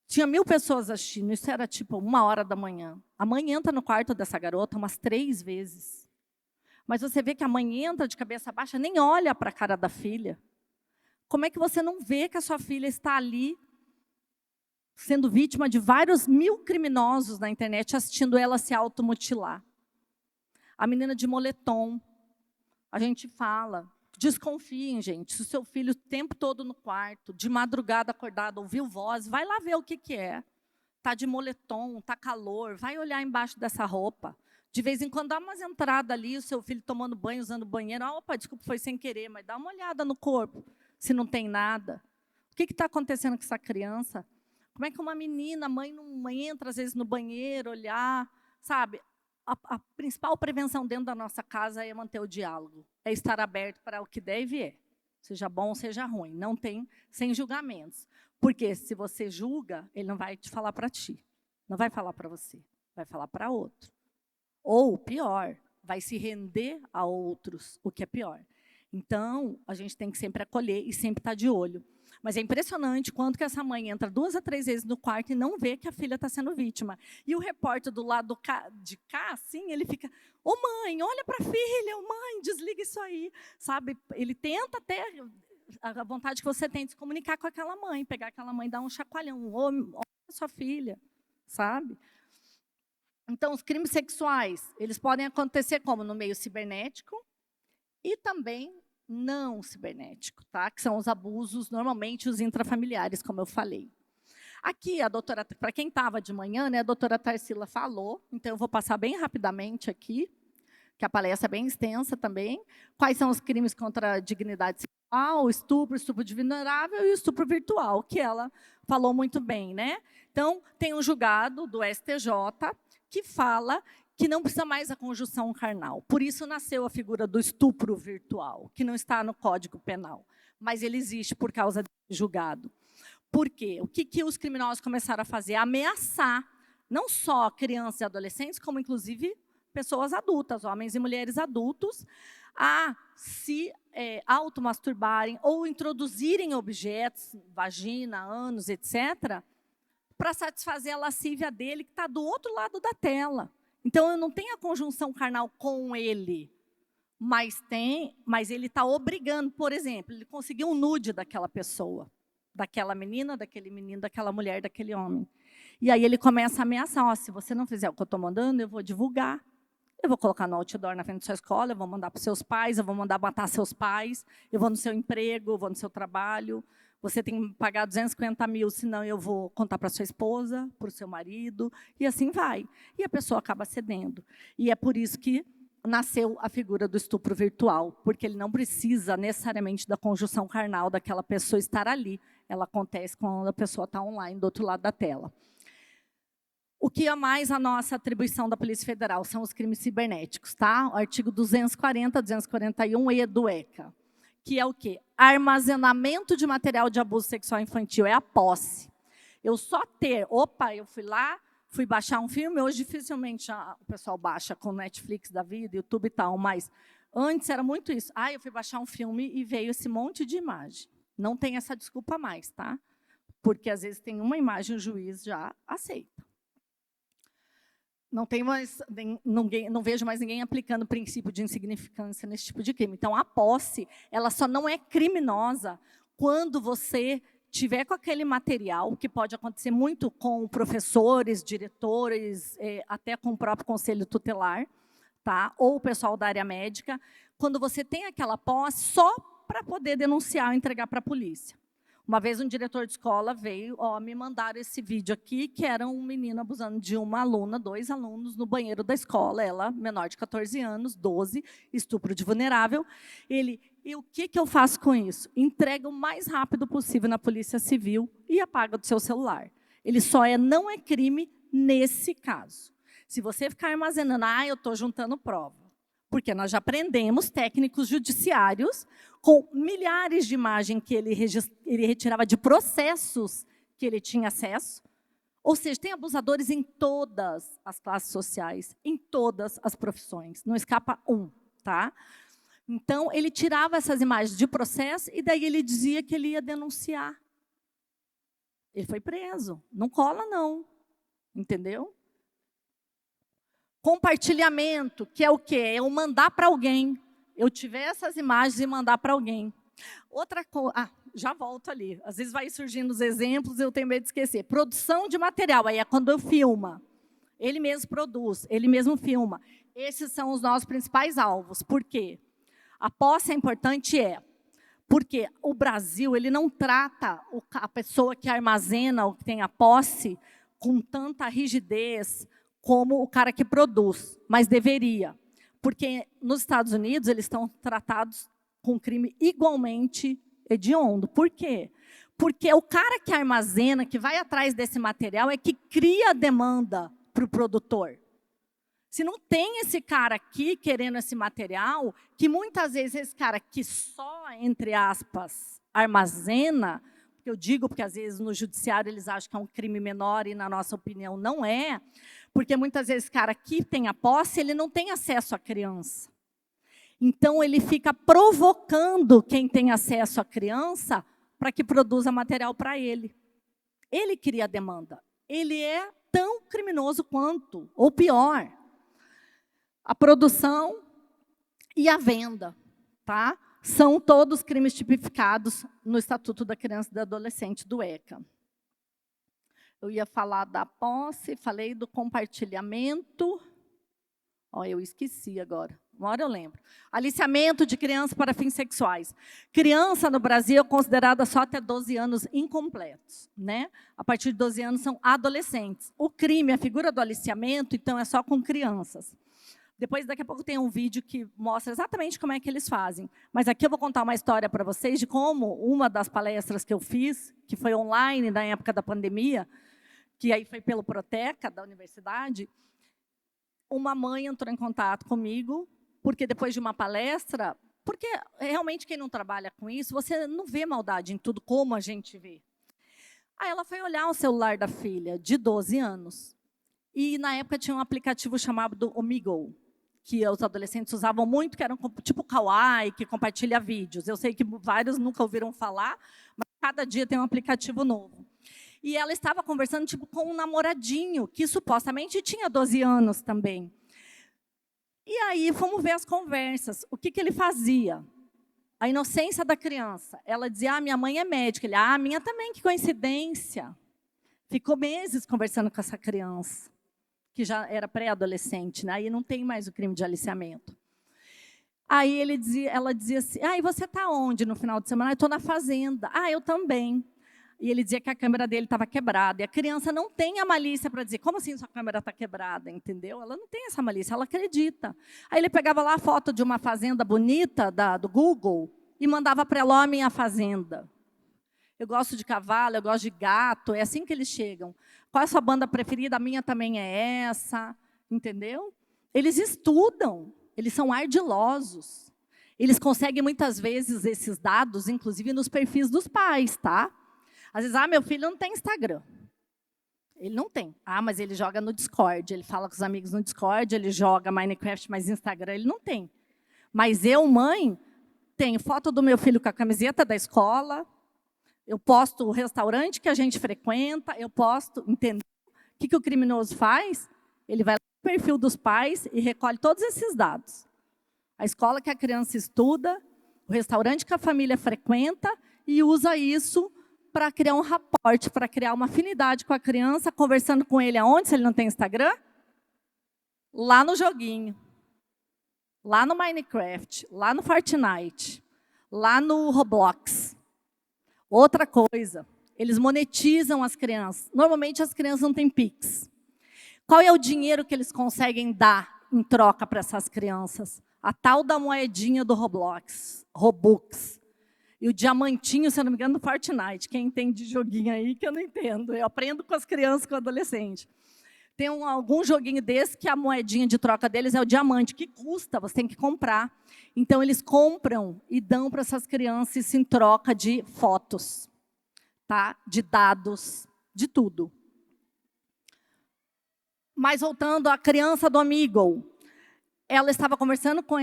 Speaker 2: tinha 1000 pessoas assistindo, isso era tipo 1h da manhã. A mãe entra no quarto dessa garota umas 3 vezes. Mas você vê que a mãe entra de cabeça baixa, nem olha para a cara da filha. Como é que você não vê que a sua filha está ali sendo vítima de vários 1000 criminosos na internet, assistindo ela se automutilar? A menina de moletom, a gente fala desconfiem, gente. Se o seu filho o tempo todo no quarto, de madrugada acordado, ouviu voz, vai lá ver o que é. Está de moletom, está calor, vai olhar embaixo dessa roupa. De vez em quando dá umas entradas ali, o seu filho tomando banho, usando o banheiro. Opa, desculpa, foi sem querer, mas dá uma olhada no corpo, se não tem nada. O que está acontecendo com essa criança? Como é que uma menina, a mãe não entra, às vezes, no banheiro, olhar, sabe? A principal prevenção dentro da nossa casa é manter o diálogo, é estar aberto para o que der e vier, seja bom, seja ruim, não tem, sem julgamentos. Porque se você julga, ele não vai te falar para ti, não vai falar para você, vai falar para outro. Ou, pior, vai se render a outros, o que é pior. Então, a gente tem que sempre acolher e sempre estar de olho. Mas é impressionante quanto que essa mãe entra 2 a 3 vezes no quarto e não vê que a filha está sendo vítima. E o repórter do lado de cá, assim, ele fica, ô mãe, olha para a filha, ô mãe, desliga isso aí. Sabe? Ele tenta até, a vontade que você tem de se comunicar com aquela mãe, pegar aquela mãe, dar um chacoalhão, olha a sua filha, sabe? Então, os crimes sexuais, eles podem acontecer como? No meio cibernético e também não cibernético, tá? Que são os abusos, normalmente os intrafamiliares, como eu falei. Aqui, a doutora, para quem estava de manhã, né, a doutora Tarsila falou, então eu vou passar bem rapidamente aqui, que a palestra é bem extensa também. Quais são os crimes contra a dignidade sexual, estupro de vulnerável e o estupro virtual, que ela falou muito bem, né? Então, tem um julgado do STJ que fala que não precisa mais a conjunção carnal. Por isso nasceu a figura do estupro virtual, que não está no Código Penal, mas ele existe por causa do julgado. Por quê? O que os criminosos começaram a fazer? Ameaçar não só crianças e adolescentes, como inclusive pessoas adultas, homens e mulheres adultos, a se automasturbarem ou introduzirem objetos, vagina, ânus, etc., para satisfazer a lascívia dele, que está do outro lado da tela. Então, eu não tenho a conjunção carnal com ele, mas ele está obrigando, por exemplo, ele conseguiu um nude daquela pessoa, daquela menina, daquele menino, daquela mulher, daquele homem. E aí ele começa a ameaçar, se você não fizer o que eu estou mandando, eu vou divulgar. Eu vou colocar no outdoor na frente da sua escola, eu vou mandar para os seus pais, eu vou mandar matar seus pais, eu vou no seu emprego, eu vou no seu trabalho, você tem que pagar 250 mil, senão eu vou contar para sua esposa, para o seu marido, e assim vai. E a pessoa acaba cedendo. E é por isso que nasceu a figura do estupro virtual, porque ele não precisa necessariamente da conjunção carnal daquela pessoa estar ali. Ela acontece quando a pessoa está online, do outro lado da tela. O que é mais a nossa atribuição da Polícia Federal são os crimes cibernéticos, tá? O artigo 240, 241 do ECA. Que é o quê? Armazenamento de material de abuso sexual infantil, é a posse. Eu só ter, eu fui lá, fui baixar um filme, hoje dificilmente o pessoal baixa com Netflix da vida, YouTube e tal, mas antes era muito isso. Eu fui baixar um filme e veio esse monte de imagem. Não tem essa desculpa mais, tá? Porque às vezes tem uma imagem, o juiz já aceita. Não vejo mais ninguém aplicando o princípio de insignificância nesse tipo de crime. Então, a posse, ela só não é criminosa quando você tiver com aquele material, que pode acontecer muito com professores, diretores, até com o próprio conselho tutelar, tá? Ou o pessoal da área médica, quando você tem aquela posse só para poder denunciar ou entregar para a polícia. Uma vez um diretor de escola veio, me mandaram esse vídeo aqui, que era um menino abusando de uma aluna, 2 alunos, no banheiro da escola, ela menor de 14 anos, 12, estupro de vulnerável. E o que eu faço com isso? Entrega o mais rápido possível na Polícia Civil e apaga do seu celular. Ele não é crime nesse caso. Se você ficar armazenando, eu estou juntando prova. Porque nós já prendemos técnicos judiciários com milhares de imagens que ele retirava de processos que ele tinha acesso. Ou seja, tem abusadores em todas as classes sociais, em todas as profissões. Não escapa um, tá? Então, ele tirava essas imagens de processo e daí ele dizia que ele ia denunciar. Ele foi preso. Não cola, não. Entendeu? Compartilhamento, que é o quê? É eu mandar para alguém. Eu tiver essas imagens e mandar para alguém. Outra coisa, já volto ali. Às vezes vai surgindo os exemplos, eu tenho medo de esquecer. Produção de material, aí é quando eu filmo. Ele mesmo produz, ele mesmo filma. Esses são os nossos principais alvos. Por quê? A posse é importante, porque o Brasil ele não trata a pessoa que armazena ou que tem a posse com tanta rigidez como o cara que produz, mas deveria. Porque nos Estados Unidos eles estão tratados com crime igualmente hediondo. Por quê? Porque o cara que armazena, que vai atrás desse material, é que cria a demanda para o produtor. Se não tem esse cara aqui querendo esse material, que muitas vezes esse cara que só, entre aspas, armazena, porque eu digo porque às vezes no judiciário eles acham que é um crime menor e na nossa opinião não é, porque muitas vezes esse cara que tem a posse, ele não tem acesso à criança. Então ele fica provocando quem tem acesso à criança para que produza material para ele. Ele cria a demanda. Ele é tão criminoso quanto, ou pior, a produção e a venda, tá? São todos crimes tipificados no Estatuto da Criança e do Adolescente do ECA. Eu ia falar da posse, falei do compartilhamento. Eu esqueci agora. Uma hora eu lembro. Aliciamento de criança para fins sexuais. Criança no Brasil é considerada só até 12 anos incompletos, né? A partir de 12 anos são adolescentes. O crime, a figura do aliciamento, então, é só com crianças. Depois, daqui a pouco, tem um vídeo que mostra exatamente como é que eles fazem. Mas aqui eu vou contar uma história para vocês de como uma das palestras que eu fiz, que foi online na época da pandemia, que aí foi pelo Proteca, da universidade, uma mãe entrou em contato comigo, porque depois de uma palestra, porque realmente quem não trabalha com isso, você não vê maldade em tudo como a gente vê. Aí ela foi olhar o celular da filha, de 12 anos, e na época tinha um aplicativo chamado Omegle, que os adolescentes usavam muito, que era tipo Kawaii, que compartilha vídeos. Eu sei que vários nunca ouviram falar, mas cada dia tem um aplicativo novo. E ela estava conversando tipo, com um namoradinho, que supostamente tinha 12 anos também. E aí, fomos ver as conversas. O que ele fazia? A inocência da criança. Ela dizia, minha mãe é médica. Ele, minha também, que coincidência. Ficou meses conversando com essa criança, que já era pré-adolescente, né? Aí não tem mais o crime de aliciamento. Aí ela dizia assim, e você está onde no final de semana? Eu estou na fazenda. Eu também. E ele dizia que a câmera dele estava quebrada. E a criança não tem a malícia para dizer, como assim sua câmera está quebrada, entendeu? Ela não tem essa malícia, ela acredita. Aí ele pegava lá a foto de uma fazenda bonita do Google e mandava para ela, minha fazenda. Eu gosto de cavalo, eu gosto de gato, é assim que eles chegam. Qual é a sua banda preferida? A minha também é essa, entendeu? Eles estudam, eles são ardilosos. Eles conseguem muitas vezes esses dados, inclusive nos perfis dos pais, tá? Às vezes, meu filho não tem Instagram. Ele não tem. Mas ele joga no Discord, ele fala com os amigos no Discord, ele joga Minecraft, mas Instagram ele não tem. Mas eu, mãe, tenho foto do meu filho com a camiseta da escola, eu posto o restaurante que a gente frequenta, eu posto, entendeu? O que o criminoso faz? Ele vai no perfil dos pais e recolhe todos esses dados. A escola que a criança estuda, o restaurante que a família frequenta e usa isso para criar um raporte, para criar uma afinidade com a criança, conversando com ele aonde, se ele não tem Instagram? Lá no joguinho, lá no Minecraft, lá no Fortnite, lá no Roblox. Outra coisa, eles monetizam as crianças. Normalmente as crianças não têm Pix. Qual é o dinheiro que eles conseguem dar em troca para essas crianças? A tal da moedinha do Roblox, Robux. E o diamantinho, se eu não me engano, do Fortnite. Quem entende de joguinho aí, que eu não entendo. Eu aprendo com as crianças, com o adolescente. Tem algum joguinho desse que a moedinha de troca deles é o diamante, que custa, você tem que comprar. Então, eles compram e dão para essas crianças isso em troca de fotos, tá? De dados, de tudo. Mas voltando à criança do Omegle, ela estava conversando com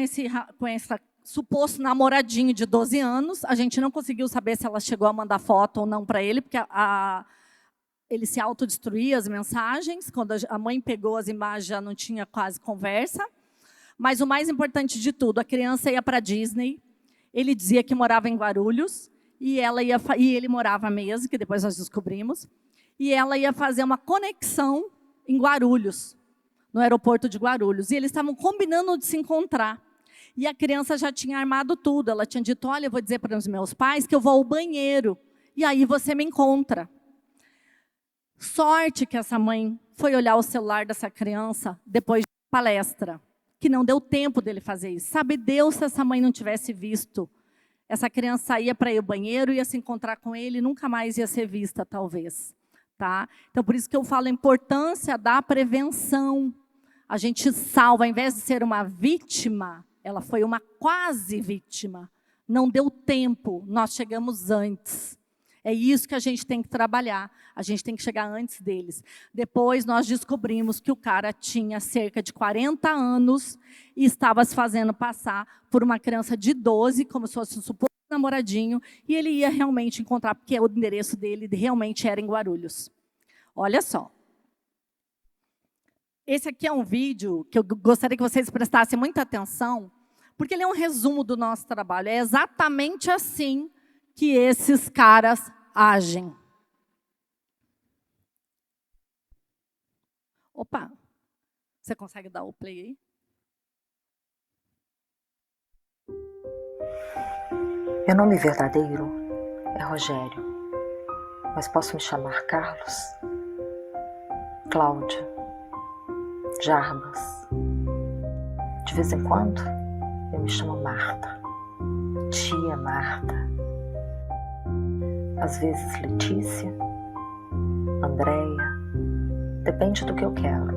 Speaker 2: essa suposto namoradinho de 12 anos. A gente não conseguiu saber se ela chegou a mandar foto ou não para ele, porque ele se autodestruía as mensagens. Quando a mãe pegou as imagens, já não tinha quase conversa. Mas o mais importante de tudo, a criança ia para a Disney. Ele dizia que morava em Guarulhos, e ele morava mesmo, que depois nós descobrimos. E ela ia fazer uma conexão em Guarulhos, no aeroporto de Guarulhos. E eles estavam combinando de se encontrar. E a criança já tinha armado tudo. Ela tinha dito, olha, eu vou dizer para os meus pais que eu vou ao banheiro. E aí você me encontra. Sorte que essa mãe foi olhar o celular dessa criança depois da palestra, que não deu tempo dele fazer isso. Sabe Deus se essa mãe não tivesse visto. Essa criança ia para ir ao banheiro, ia se encontrar com ele e nunca mais ia ser vista, talvez. Tá? Então, por isso que eu falo a importância da prevenção. A gente salva, ao invés de ser uma vítima, ela foi uma quase vítima. Não deu tempo, nós chegamos antes. É isso que a gente tem que trabalhar. A gente tem que chegar antes deles. Depois nós descobrimos que o cara tinha cerca de 40 anos e estava se fazendo passar por uma criança de 12, como se fosse um suposto namoradinho, e ele ia realmente encontrar, porque o endereço dele realmente era em Guarulhos. Olha só. Esse aqui é um vídeo que eu gostaria que vocês prestassem muita atenção, porque ele é um resumo do nosso trabalho. É exatamente assim que esses caras agem. Opa, você consegue dar o play aí?
Speaker 4: Meu nome verdadeiro é Rogério, mas posso me chamar Carlos, Cláudia, Jarbas. De vez em quando, eu me chamo Marta, tia Marta. Às vezes Letícia, Andréia, depende do que eu quero.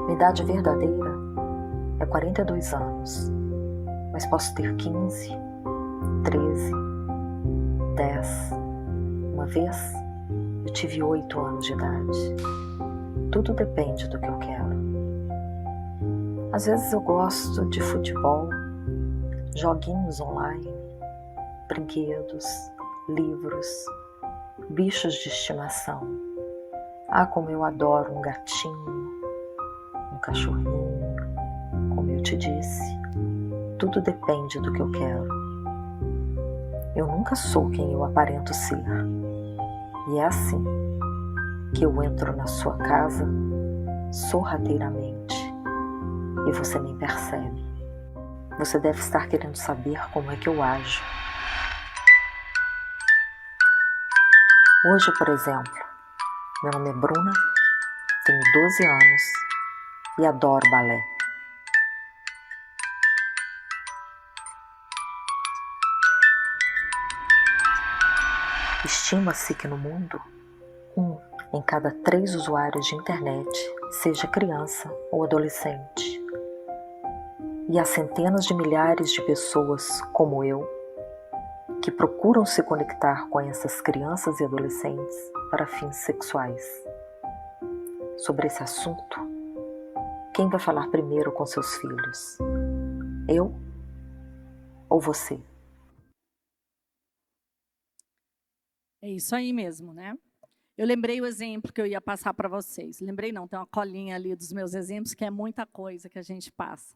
Speaker 4: Minha idade verdadeira é 42 anos, mas posso ter 15, 13, 10. Uma vez, eu tive 8 anos de idade. Tudo depende do que eu quero. Às vezes eu gosto de futebol, joguinhos online, brinquedos, livros, bichos de estimação. Ah, como eu adoro um gatinho, um cachorrinho, como eu te disse. Tudo depende do que eu quero. Eu nunca sou quem eu aparento ser. E é assim que eu entro na sua casa sorrateiramente e você nem percebe. Você deve estar querendo saber como é que eu ajo. Hoje, por exemplo, meu nome é Bruna, tenho 12 anos e adoro balé. Estima-se que no mundo, 1 em cada 3 usuários de internet seja criança ou adolescente. E há centenas de milhares de pessoas como eu que procuram se conectar com essas crianças e adolescentes para fins sexuais. Sobre esse assunto, quem vai falar primeiro com seus filhos? Eu ou você?
Speaker 2: É isso aí mesmo, né? Eu lembrei o exemplo que eu ia passar para vocês. Lembrei não, tem uma colinha ali dos meus exemplos, que é muita coisa que a gente passa.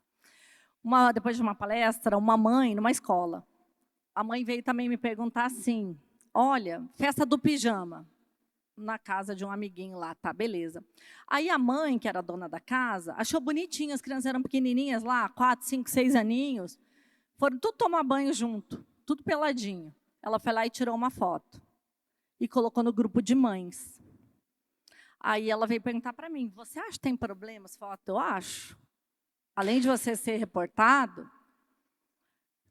Speaker 2: Depois de uma palestra, uma mãe numa escola, a mãe veio também me perguntar assim, olha, festa do pijama, na casa de um amiguinho lá, tá, beleza. Aí a mãe, que era a dona da casa, achou bonitinho, as crianças eram pequenininhas lá, 4, 5, 6 aninhos, foram tudo tomar banho junto, tudo peladinho. Ela foi lá e tirou uma foto e colocou no grupo de mães. Aí ela veio perguntar para mim, você acha que tem problemas, foto? Eu acho. Além de você ser reportado,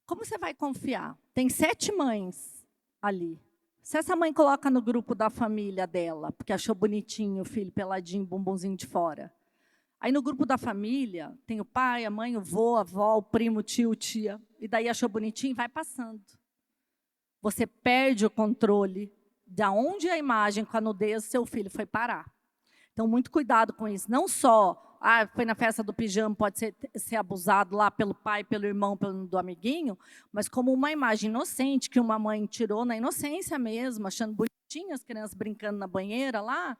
Speaker 2: como você vai confiar? Tem 7 mães ali. Se essa mãe coloca no grupo da família dela, porque achou bonitinho o filho peladinho, bumbumzinho de fora. Aí no grupo da família, tem o pai, a mãe, o vô, a avó, o primo, o tio, tia. E daí achou bonitinho, vai passando. Você perde o controle de onde a imagem com a nudez do seu filho foi parar. Então, muito cuidado com isso. Não só, foi na festa do pijama, pode ser abusado lá pelo pai, pelo irmão, do amiguinho, mas como uma imagem inocente que uma mãe tirou na inocência mesmo, achando bonitinho as crianças brincando na banheira lá,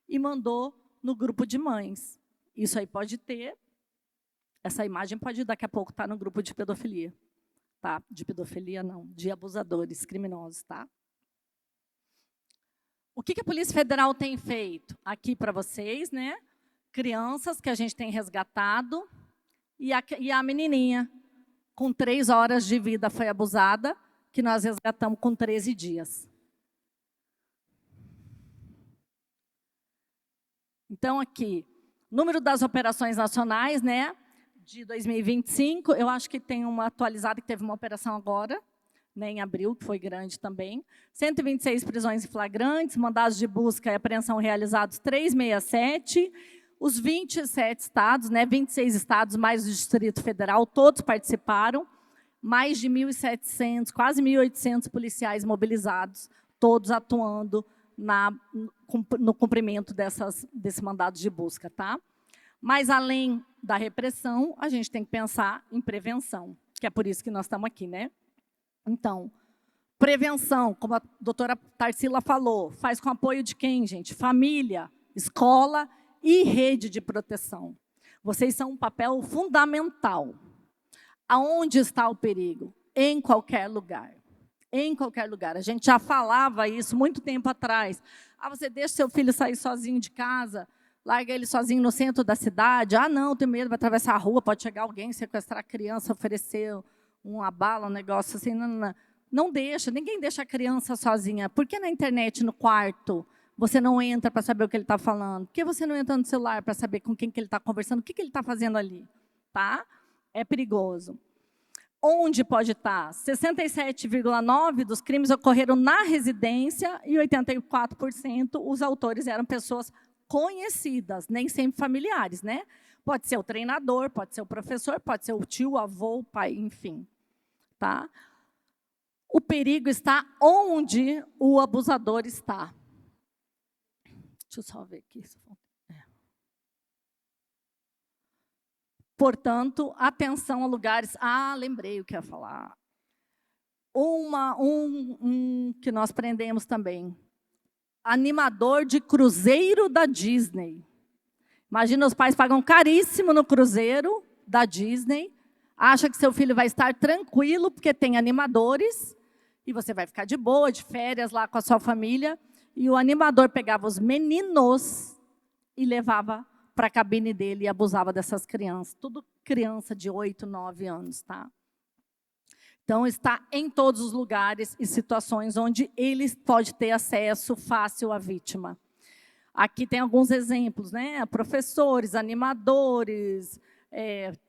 Speaker 2: e mandou no grupo de mães. Isso aí pode ter, essa imagem pode daqui a pouco estar no grupo de pedofilia. Tá? De pedofilia não, de abusadores criminosos, tá? O que a Polícia Federal tem feito aqui para vocês, né? Crianças que a gente tem resgatado E a menininha, com 3 horas de vida, foi abusada, que nós resgatamos com 13 dias. Então, aqui, número das operações nacionais, né, de 2025, eu acho que tem uma atualizada, que teve uma operação agora, né, em abril, que foi grande também. 126 prisões em flagrantes, mandados de busca e apreensão realizados 367. Os 27 estados, né, 26 estados mais o Distrito Federal, todos participaram. Mais de 1.700, quase 1.800 policiais mobilizados, todos atuando no cumprimento desse mandado de busca, tá? Mas, além da repressão, a gente tem que pensar em prevenção, que é por isso que nós estamos aqui, né? Então, prevenção, como a doutora Tarsila falou, faz com apoio de quem, gente? Família, escola e rede de proteção. Vocês são um papel fundamental. Aonde está o perigo? Em qualquer lugar. Em qualquer lugar. A gente já falava isso muito tempo atrás. Ah, você deixa seu filho sair sozinho de casa, larga ele sozinho no centro da cidade. Ah, não, tenho medo, vai atravessar a rua, pode chegar alguém, sequestrar a criança, oferecer uma bala, um negócio assim. Não deixa, ninguém deixa a criança sozinha. Por que na internet, no quarto, você não entra para saber o que ele está falando? Por que você não entra no celular para saber com quem que ele está conversando? O que ele está fazendo ali? Tá? É perigoso. Onde pode estar? 67,9% dos crimes ocorreram na residência e 84% os autores eram pessoas conhecidas, nem sempre familiares, né? Pode ser o treinador, pode ser o professor, pode ser o tio, o avô, o pai, enfim. Tá? O perigo está onde o abusador está. Deixa eu só ver aqui. Portanto, atenção a lugares... Ah, lembrei o que eu ia falar. Que nós prendemos também. Animador de cruzeiro da Disney. Imagina, os pais pagam caríssimo no cruzeiro da Disney, acha que seu filho vai estar tranquilo, porque tem animadores, e você vai ficar de boa, de férias lá com a sua família, e o animador pegava os meninos e levava para a cabine dele e abusava dessas crianças. Tudo criança de 8, 9 anos, tá? Então, está em todos os lugares e situações onde ele pode ter acesso fácil à vítima. Aqui tem alguns exemplos, né? Professores, animadores,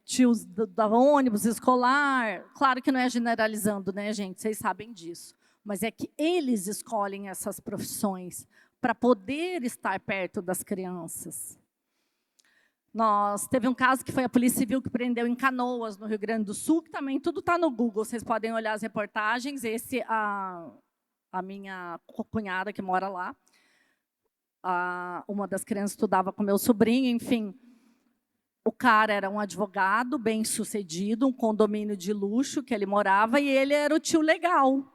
Speaker 2: tios da ônibus escolar. Claro que não é generalizando, né, gente? Vocês sabem disso. Mas é que eles escolhem essas profissões para poder estar perto das crianças. Teve um caso que foi a Polícia Civil que prendeu em Canoas, no Rio Grande do Sul, que também tudo está no Google, vocês podem olhar as reportagens. A minha cunhada que mora lá, uma das crianças estudava com meu sobrinho, enfim. O cara era um advogado bem-sucedido, um condomínio de luxo que ele morava, e ele era o tio legal,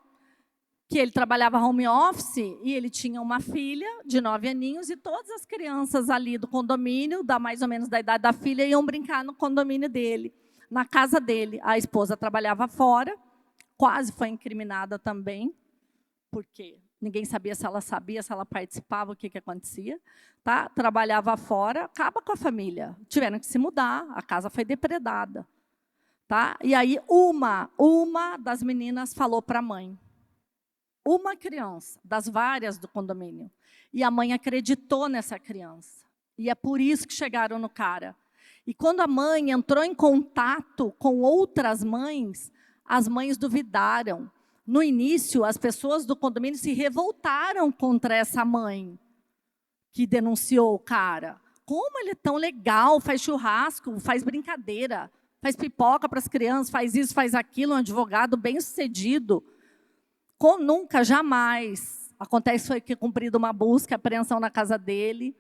Speaker 2: que ele trabalhava home office e ele tinha uma filha de 9 aninhos e todas as crianças ali do condomínio, mais ou menos da idade da filha, iam brincar no condomínio dele, na casa dele. A esposa trabalhava fora, quase foi incriminada também, porque ninguém sabia se ela participava, o que acontecia. Tá? Trabalhava fora, acaba com a família. Tiveram que se mudar, a casa foi depredada. Tá? E aí uma das meninas falou para a mãe, uma criança, das várias do condomínio. E a mãe acreditou nessa criança. E é por isso que chegaram no cara. E quando a mãe entrou em contato com outras mães, as mães duvidaram. No início, as pessoas do condomínio se revoltaram contra essa mãe que denunciou o cara. Como ele é tão legal, faz churrasco, faz brincadeira, faz pipoca para as crianças, faz isso, faz aquilo, um advogado bem-sucedido. Nunca, jamais. Acontece foi que cumprida uma busca, apreensão na casa dele,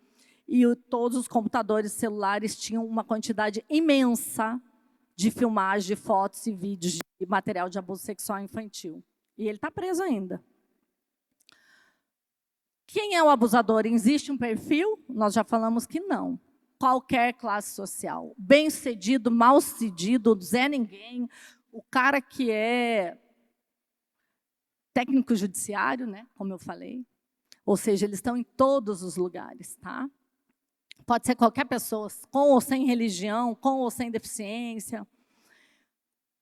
Speaker 2: e todos os computadores celulares tinham uma quantidade imensa de filmagens, de fotos e vídeos de material de abuso sexual infantil. E ele está preso ainda. Quem é o abusador? Existe um perfil? Nós já falamos que não. Qualquer classe social. Bem-sucedido, mal-sucedido, Zé Ninguém, o cara que é técnico judiciário, né, como eu falei. Ou seja, eles estão em todos os lugares, tá? Pode ser qualquer pessoa, com ou sem religião, com ou sem deficiência.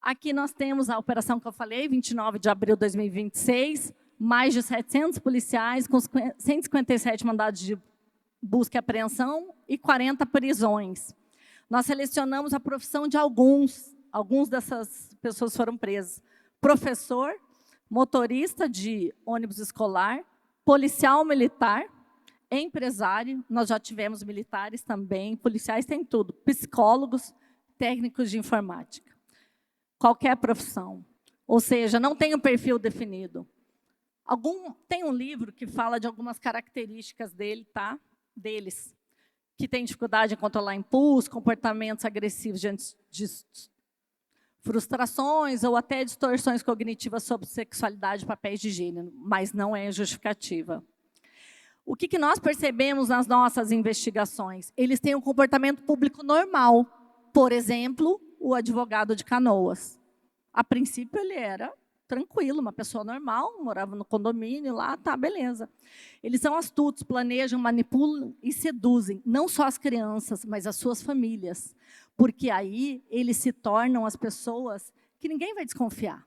Speaker 2: Aqui nós temos a operação que eu falei, 29 de abril de 2026, mais de 700 policiais, com 157 mandados de busca e apreensão e 40 prisões. Nós selecionamos a profissão de alguns dessas pessoas foram presas. Professor, motorista de ônibus escolar, policial militar, empresário, nós já tivemos militares também, policiais tem tudo, psicólogos, técnicos de informática. Qualquer profissão. Ou seja, não tem um perfil definido. Tem um livro que fala de algumas características deles, que tem dificuldade em controlar impulso, comportamentos agressivos diante de frustrações ou até distorções cognitivas sobre sexualidade e papéis de gênero, mas não é justificativa. O que nós percebemos nas nossas investigações? Eles têm um comportamento público normal. Por exemplo, o advogado de Canoas. A princípio, ele era tranquilo, uma pessoa normal, morava no condomínio lá, tá, beleza. Eles são astutos, planejam, manipulam e seduzem, não só as crianças, mas as suas famílias. Porque aí eles se tornam as pessoas que ninguém vai desconfiar.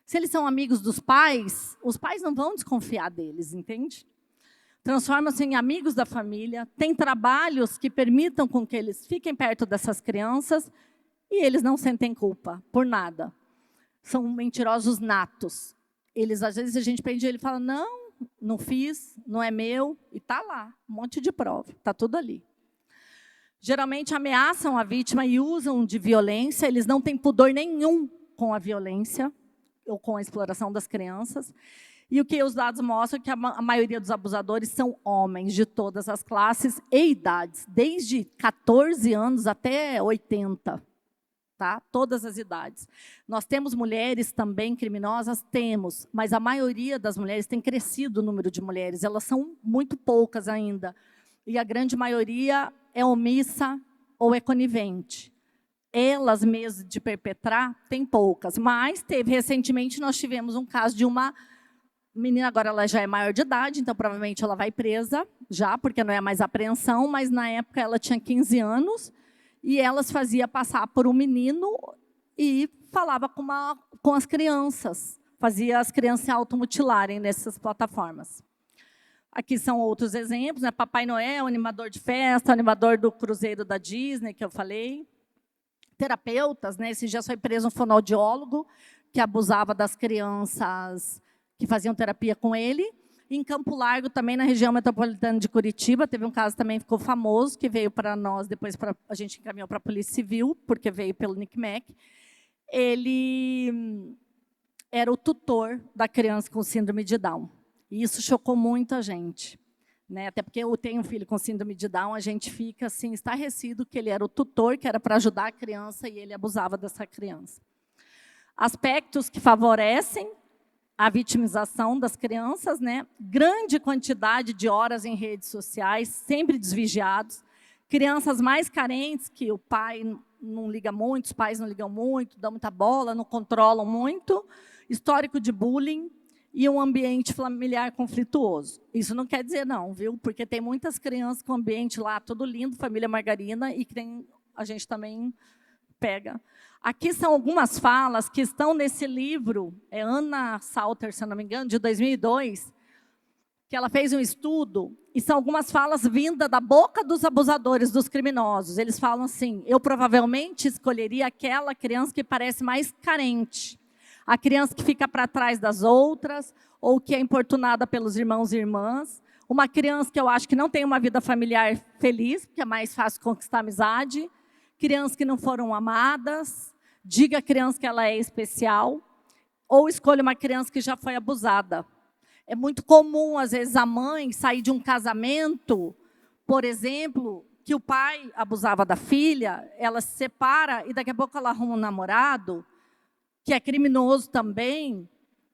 Speaker 2: Se eles são amigos dos pais, os pais não vão desconfiar deles, entende? Transformam-se em amigos da família, tem trabalhos que permitam com que eles fiquem perto dessas crianças e eles não sentem culpa por nada. São mentirosos natos. Eles, às vezes, a gente prende ele e fala, não fiz, não é meu, e está lá, um monte de prova, está tudo ali. Geralmente ameaçam a vítima e usam de violência, eles não têm pudor nenhum com a violência ou com a exploração das crianças. E o que os dados mostram é que a maioria dos abusadores são homens de todas as classes e idades, desde 14 anos até 80, tá? Todas as idades. Nós temos mulheres também criminosas? Temos, mas a maioria das mulheres tem crescido o número de mulheres, elas são muito poucas ainda. E a grande maioria é omissa ou é conivente. Elas mesmas de perpetrar, tem poucas, mas recentemente nós tivemos um caso de uma menina, agora ela já é maior de idade, então provavelmente ela vai presa já, porque não é mais apreensão, mas na época ela tinha 15 anos e ela se fazia passar por um menino e falava com as crianças, fazia as crianças se automutilarem nessas plataformas. Aqui são outros exemplos, né? Papai Noel, animador de festa, animador do cruzeiro da Disney, que eu falei. Terapeutas, né? Esse dia foi preso um fonoaudiólogo que abusava das crianças que faziam terapia com ele. Em Campo Largo, também na região metropolitana de Curitiba, teve um caso também que ficou famoso, que veio para nós, depois a gente encaminhou para a Polícia Civil, porque veio pelo NICMEC. Ele era o tutor da criança com síndrome de Down. E isso chocou muito a gente. Né? Até porque eu tenho um filho com síndrome de Down, a gente fica assim, estarrecido que ele era o tutor, que era para ajudar a criança, e ele abusava dessa criança. Aspectos que favorecem a vitimização das crianças, né? Grande quantidade de horas em redes sociais, sempre desvigiados, crianças mais carentes, que o pai não liga muito, os pais não ligam muito, dão muita bola, não controlam muito, histórico de bullying e um ambiente familiar conflituoso. Isso não quer dizer não, viu? Porque tem muitas crianças com ambiente lá, todo lindo, família margarina, e que a gente também pega. Aqui são algumas falas que estão nesse livro, é Ana Salter, se eu não me engano, de 2002, que ela fez um estudo, e são algumas falas vindas da boca dos abusadores, dos criminosos. Eles falam assim, eu provavelmente escolheria aquela criança que parece mais carente, a criança que fica para trás das outras, ou que é importunada pelos irmãos e irmãs, uma criança que eu acho que não tem uma vida familiar feliz, porque é mais fácil conquistar amizade, crianças que não foram amadas, diga à criança que ela é especial, ou escolha uma criança que já foi abusada. É muito comum, às vezes, a mãe sair de um casamento, por exemplo, que o pai abusava da filha, ela se separa e daqui a pouco ela arruma um namorado, que é criminoso também,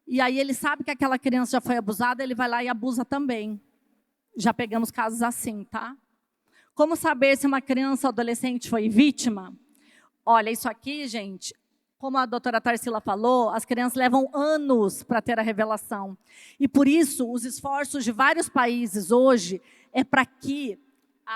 Speaker 2: e aí ele sabe que aquela criança já foi abusada, ele vai lá e abusa também. Já pegamos casos assim, tá? Como saber se uma criança ou adolescente foi vítima? Olha, isso aqui, gente, como a doutora Tarsila falou, as crianças levam anos para ter a revelação. E por isso, os esforços de vários países hoje é para que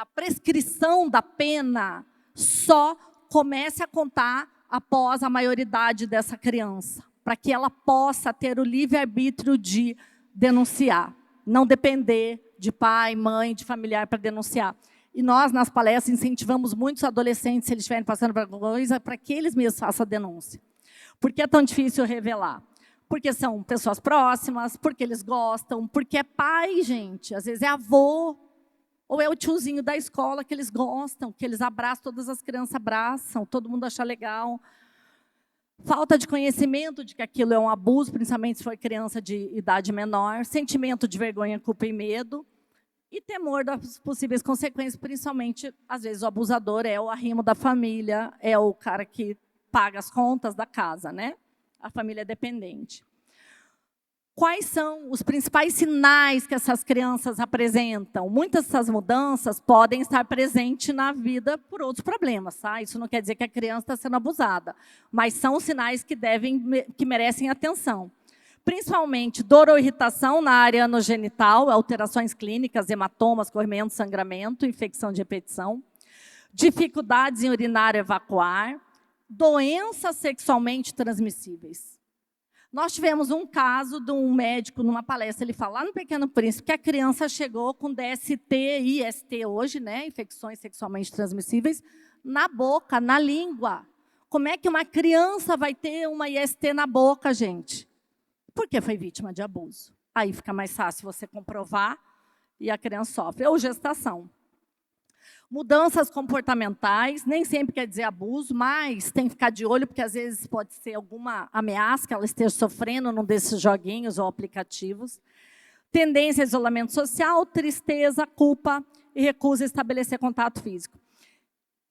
Speaker 2: a prescrição da pena só comece a contar após a maioridade dessa criança, para que ela possa ter o livre-arbítrio de denunciar, não depender de pai, mãe, de familiar para denunciar. E nós, nas palestras, incentivamos muitos adolescentes, se eles estiverem passando por alguma coisa, para que eles mesmos façam a denúncia. Por que é tão difícil revelar? Porque são pessoas próximas, porque eles gostam, porque é pai, gente, às vezes é avô, ou é o tiozinho da escola que eles gostam, que eles abraçam, todas as crianças abraçam, todo mundo acha legal. Falta de conhecimento de que aquilo é um abuso, principalmente se for criança de idade menor, sentimento de vergonha, culpa e medo, e temor das possíveis consequências, principalmente, às vezes, o abusador é o arrimo da família, é o cara que paga as contas da casa, né? A família é dependente. Quais são os principais sinais que essas crianças apresentam? Muitas dessas mudanças podem estar presentes na vida por outros problemas, tá? Isso não quer dizer que a criança está sendo abusada, mas são sinais que merecem atenção. Principalmente dor ou irritação na área anogenital, alterações clínicas, hematomas, corrimento, sangramento, infecção de repetição, dificuldades em urinar e evacuar, doenças sexualmente transmissíveis. Nós tivemos um caso de um médico, numa palestra, ele fala lá no Pequeno Príncipe, que a criança chegou com DST e IST hoje, né, infecções sexualmente transmissíveis, na boca, na língua. Como é que uma criança vai ter uma IST na boca, gente? Porque foi vítima de abuso. Aí fica mais fácil você comprovar e a criança sofre. Ou gestação. Mudanças comportamentais, nem sempre quer dizer abuso, mas tem que ficar de olho, porque às vezes pode ser alguma ameaça que ela esteja sofrendo num desses joguinhos ou aplicativos. Tendência a isolamento social, tristeza, culpa e recusa a estabelecer contato físico.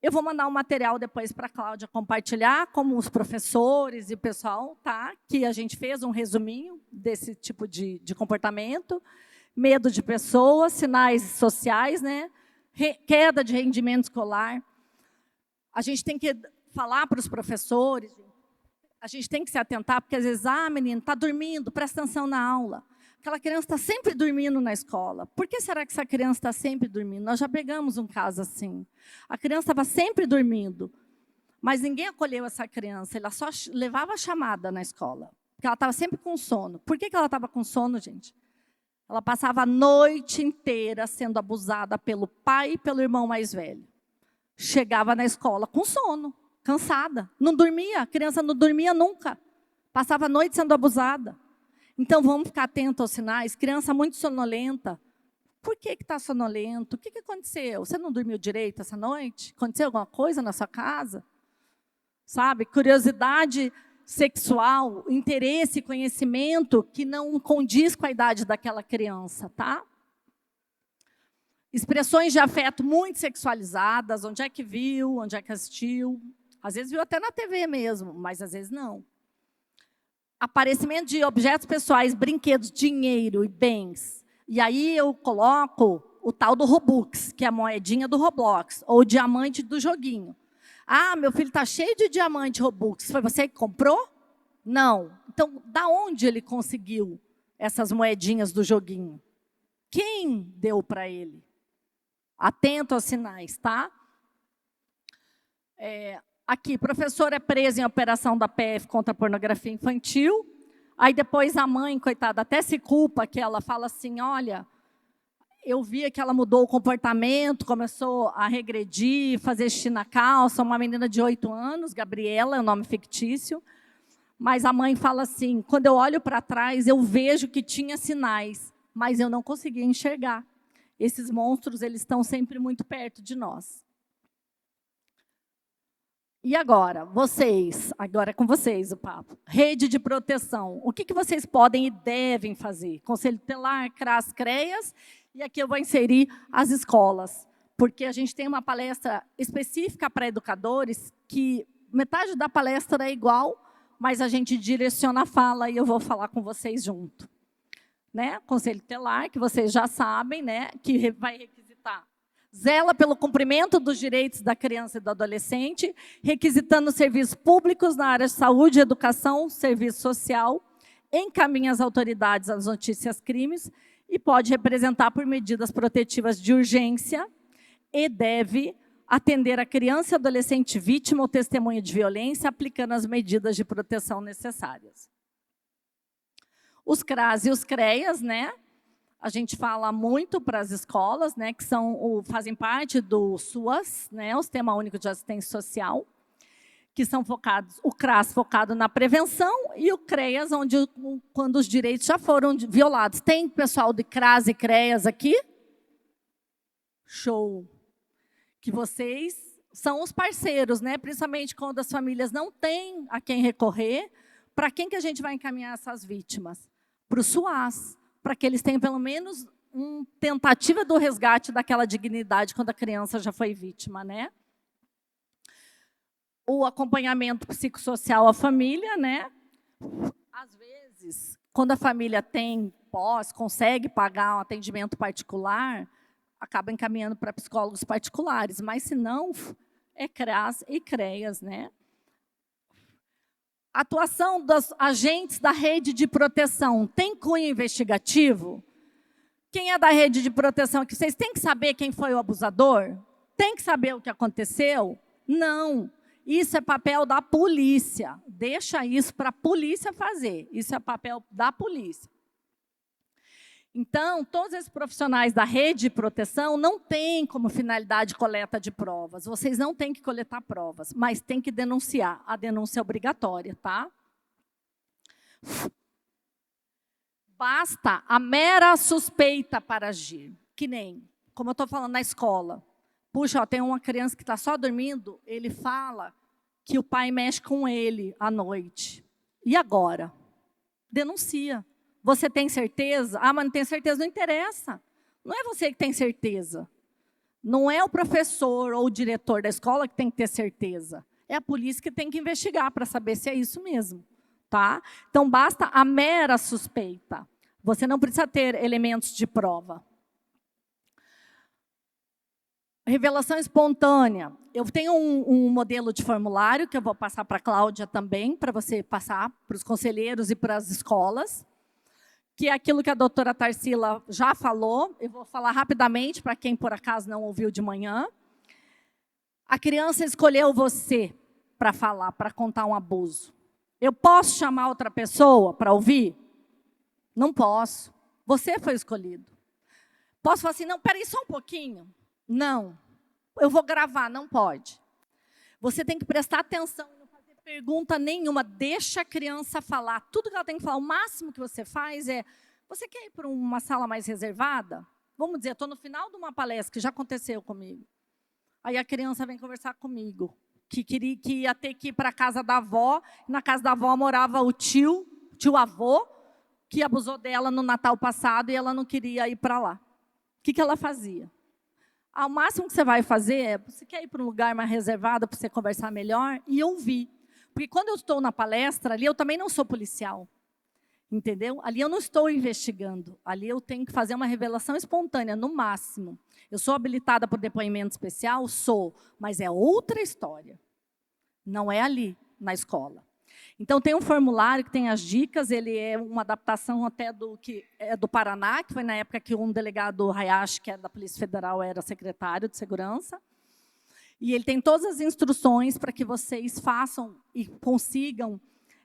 Speaker 2: Eu vou mandar um material depois para a Cláudia compartilhar, como os professores e o pessoal, tá? Que a gente fez um resuminho desse tipo de comportamento. Medo de pessoas, sinais sociais, né? Queda de rendimento escolar. A gente tem que falar para os professores, a gente tem que se atentar, porque às vezes, menino, está dormindo, presta atenção na aula. Aquela criança está sempre dormindo na escola. Por que será que essa criança está sempre dormindo? Nós já pegamos um caso assim. A criança estava sempre dormindo, mas ninguém acolheu essa criança, ela só levava a chamada na escola, porque ela estava sempre com sono. Por que ela estava com sono, gente? Ela passava a noite inteira sendo abusada pelo pai e pelo irmão mais velho. Chegava na escola com sono, cansada, não dormia, a criança não dormia nunca. Passava a noite sendo abusada. Então, vamos ficar atentos aos sinais. Criança muito sonolenta. Por que está sonolento? O que aconteceu? Você não dormiu direito essa noite? Aconteceu alguma coisa na sua casa? Sabe? Curiosidade sexual, interesse, conhecimento que não condiz com a idade daquela criança, tá? Expressões de afeto muito sexualizadas, onde é que viu, onde é que assistiu. Às vezes viu até na TV mesmo, mas às vezes não. Aparecimento de objetos pessoais, brinquedos, dinheiro e bens. E aí eu coloco o tal do Robux, que é a moedinha do Roblox, ou o diamante do joguinho. Meu filho está cheio de diamante Robux. Foi você que comprou? Não. Então, da onde ele conseguiu essas moedinhas do joguinho? Quem deu para ele? Atento aos sinais, tá? Aqui, professor é preso em operação da PF contra a pornografia infantil. Aí depois a mãe, coitada, até se culpa, que ela fala assim, olha, eu via que ela mudou o comportamento, começou a regredir, fazer xixi na calça, uma menina de 8 anos, Gabriela, é o nome fictício. Mas a mãe fala assim, quando eu olho para trás, eu vejo que tinha sinais, mas eu não conseguia enxergar. Esses monstros, eles estão sempre muito perto de nós. E agora, agora é com vocês o papo. Rede de proteção. O que vocês podem e devem fazer? Conselho Tutelar, CRAS, CREAS, e aqui eu vou inserir as escolas, porque a gente tem uma palestra específica para educadores, que metade da palestra é igual, mas a gente direciona a fala e eu vou falar com vocês junto. Né? Conselho Tutelar, que vocês já sabem, né? Que vai requisitar. Zela pelo cumprimento dos direitos da criança e do adolescente, requisitando serviços públicos na área de saúde, educação, serviço social, encaminha as autoridades às notícias crimes e pode representar por medidas protetivas de urgência, e deve atender a criança e adolescente vítima ou testemunha de violência, aplicando as medidas de proteção necessárias. Os CRAS e os CREAS, né? A gente fala muito para as escolas, né, que fazem parte do SUAS, né, o Sistema Único de Assistência Social, que são focados, o CRAS focado na prevenção e o CREAS, quando os direitos já foram violados. Tem pessoal de CRAS e CREAS aqui? Show! Que vocês são os parceiros, né, principalmente quando as famílias não têm a quem recorrer. Para quem que a gente vai encaminhar essas vítimas? Para o SUAS, para que eles tenham pelo menos uma tentativa do resgate daquela dignidade quando a criança já foi vítima, né? O acompanhamento psicossocial à família, né? Às vezes, quando a família consegue pagar um atendimento particular, acaba encaminhando para psicólogos particulares, mas se não, é CRAS e CREAS, né? Atuação dos agentes da rede de proteção tem cunho investigativo? Quem é da rede de proteção aqui? Vocês têm que saber quem foi o abusador? Tem que saber o que aconteceu? Não. Isso é papel da polícia. Deixa isso para a polícia fazer. Isso é papel da polícia. Então, todos esses profissionais da rede de proteção não têm como finalidade coleta de provas. Vocês não têm que coletar provas, mas têm que denunciar. A denúncia é obrigatória, tá? Basta a mera suspeita para agir. Que nem, como eu estou falando na escola. Puxa, ó, tem uma criança que está só dormindo, ele fala que o pai mexe com ele à noite. E agora? Denuncia. Você tem certeza? Ah, mas não tem certeza, não interessa. Não é você que tem certeza. Não é o professor ou o diretor da escola que tem que ter certeza. É a polícia que tem que investigar para saber se é isso mesmo. Tá? Então, basta a mera suspeita. Você não precisa ter elementos de prova. Revelação espontânea. Eu tenho um modelo de formulário que eu vou passar para a Cláudia também, para você passar para os conselheiros e para as escolas, que é aquilo que a doutora Tarsila já falou. Eu vou falar rapidamente para quem, por acaso, não ouviu de manhã. A criança escolheu você para falar, para contar um abuso. Eu posso chamar outra pessoa para ouvir? Não posso. Você foi escolhido. Posso falar assim, não, peraí só um pouquinho. Não. Eu vou gravar, não pode. Você tem que prestar atenção. Pergunta nenhuma, deixa a criança falar. Tudo que ela tem que falar, o máximo que você faz é, você quer ir para uma sala mais reservada? Vamos dizer, estou no final de uma palestra, que já aconteceu comigo. Aí a criança vem conversar comigo, que ia ter que ir para a casa da avó. Na casa da avó morava o tio-avô, que abusou dela no Natal passado e ela não queria ir para lá. O que ela fazia? O máximo que você vai fazer é, você quer ir para um lugar mais reservado para você conversar melhor e ouvir. Porque quando eu estou na palestra, ali eu também não sou policial, entendeu? Ali eu não estou investigando, ali eu tenho que fazer uma revelação espontânea, no máximo. Eu sou habilitada por depoimento especial? Sou, mas é outra história. Não é ali, na escola. Então, tem um formulário que tem as dicas, ele é uma adaptação até do Paraná, que foi na época que um delegado Hayashi, que era da Polícia Federal, era secretário de Segurança. E ele tem todas as instruções para que vocês façam e consigam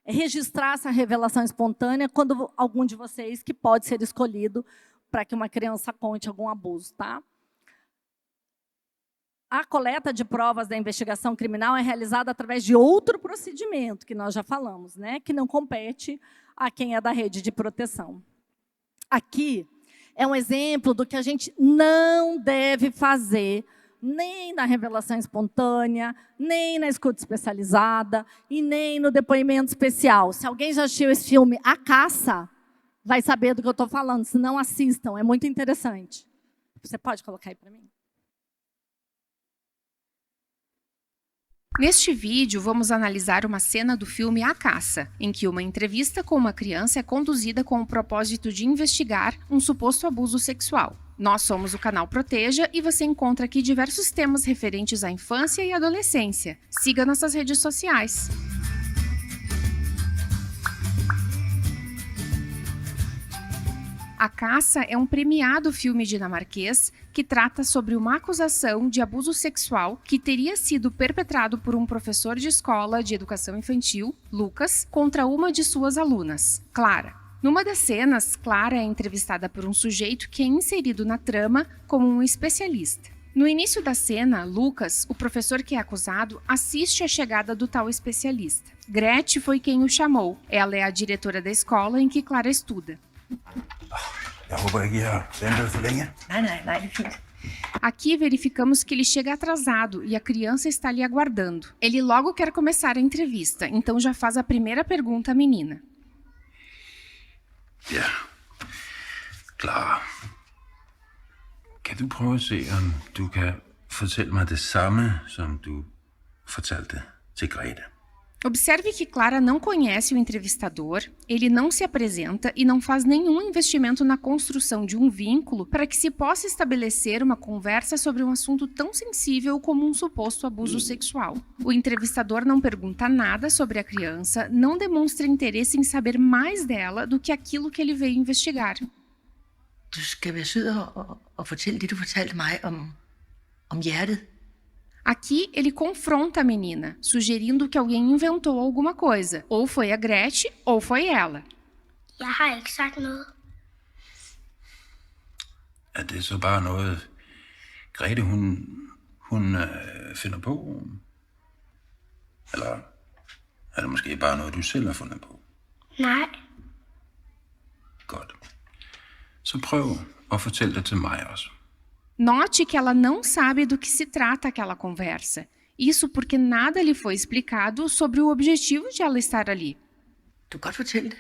Speaker 2: registrar essa revelação espontânea quando algum de vocês que pode ser escolhido para que uma criança conte algum abuso, tá? A coleta de provas da investigação criminal é realizada através de outro procedimento, que nós já falamos, né? Que não compete a quem é da rede de proteção. Aqui é um exemplo do que a gente não deve fazer nem na revelação espontânea, nem na escuta especializada e nem no depoimento especial. Se alguém já assistiu esse filme A Caça, vai saber do que eu estou falando. Se não, assistam, é muito interessante. Você pode colocar aí para mim?
Speaker 7: Neste vídeo, vamos analisar uma cena do filme A Caça, em que uma entrevista com uma criança é conduzida com o propósito de investigar um suposto abuso sexual. Nós somos o canal Proteja e você encontra aqui diversos temas referentes à infância e adolescência. Siga nossas redes sociais. A Caça é um premiado filme dinamarquês que trata sobre uma acusação de abuso sexual que teria sido perpetrado por um professor de escola de educação infantil, Lucas, contra uma de suas alunas, Clara. Numa das cenas, Clara é entrevistada por um sujeito que é inserido na trama como um especialista. No início da cena, Lucas, o professor que é acusado, assiste à chegada do tal especialista. Gretchen foi quem o chamou. Ela é a diretora da escola em que Clara estuda.
Speaker 8: Jeg håber ikke, I har ventet for længe.
Speaker 9: Nej, det er fint.
Speaker 7: Aqui verificamos que ele chega atrasado e a criança está ali aguardando. Ele logo quer começar a entrevista, então já faz a primeira pergunta à menina.
Speaker 8: Ja. Clara. Kan du prøve at se, om du kan fortælle mig det samme, som du fortalte til Grete?
Speaker 7: Observe que Clara não conhece o entrevistador, ele não se apresenta e não faz nenhum investimento na construção de um vínculo para que se possa estabelecer uma conversa sobre um assunto tão sensível como um suposto abuso sexual. O entrevistador não pergunta nada sobre a criança, não demonstra interesse em saber mais dela do que aquilo que ele veio investigar.
Speaker 9: Du skal være sød og fortælle det, du fortalte mig om hjertet.
Speaker 7: Aqui, ele confronta a menina, sugerindo que alguém inventou alguma coisa. Ou foi a Gretchen, ou foi ela.
Speaker 10: Jeg har ikke sagt noget.
Speaker 8: Er det så bare noget, Grete, hun finder på? Eller er det måske bare noget, du selv har fundet på?
Speaker 10: Nej.
Speaker 8: Godt. Så prøv at fortælle det til mig også.
Speaker 7: Note que ela não sabe do que se trata aquela conversa. Isso porque nada lhe foi explicado sobre o objetivo de ela estar ali.
Speaker 9: Du kan godt fortælle det.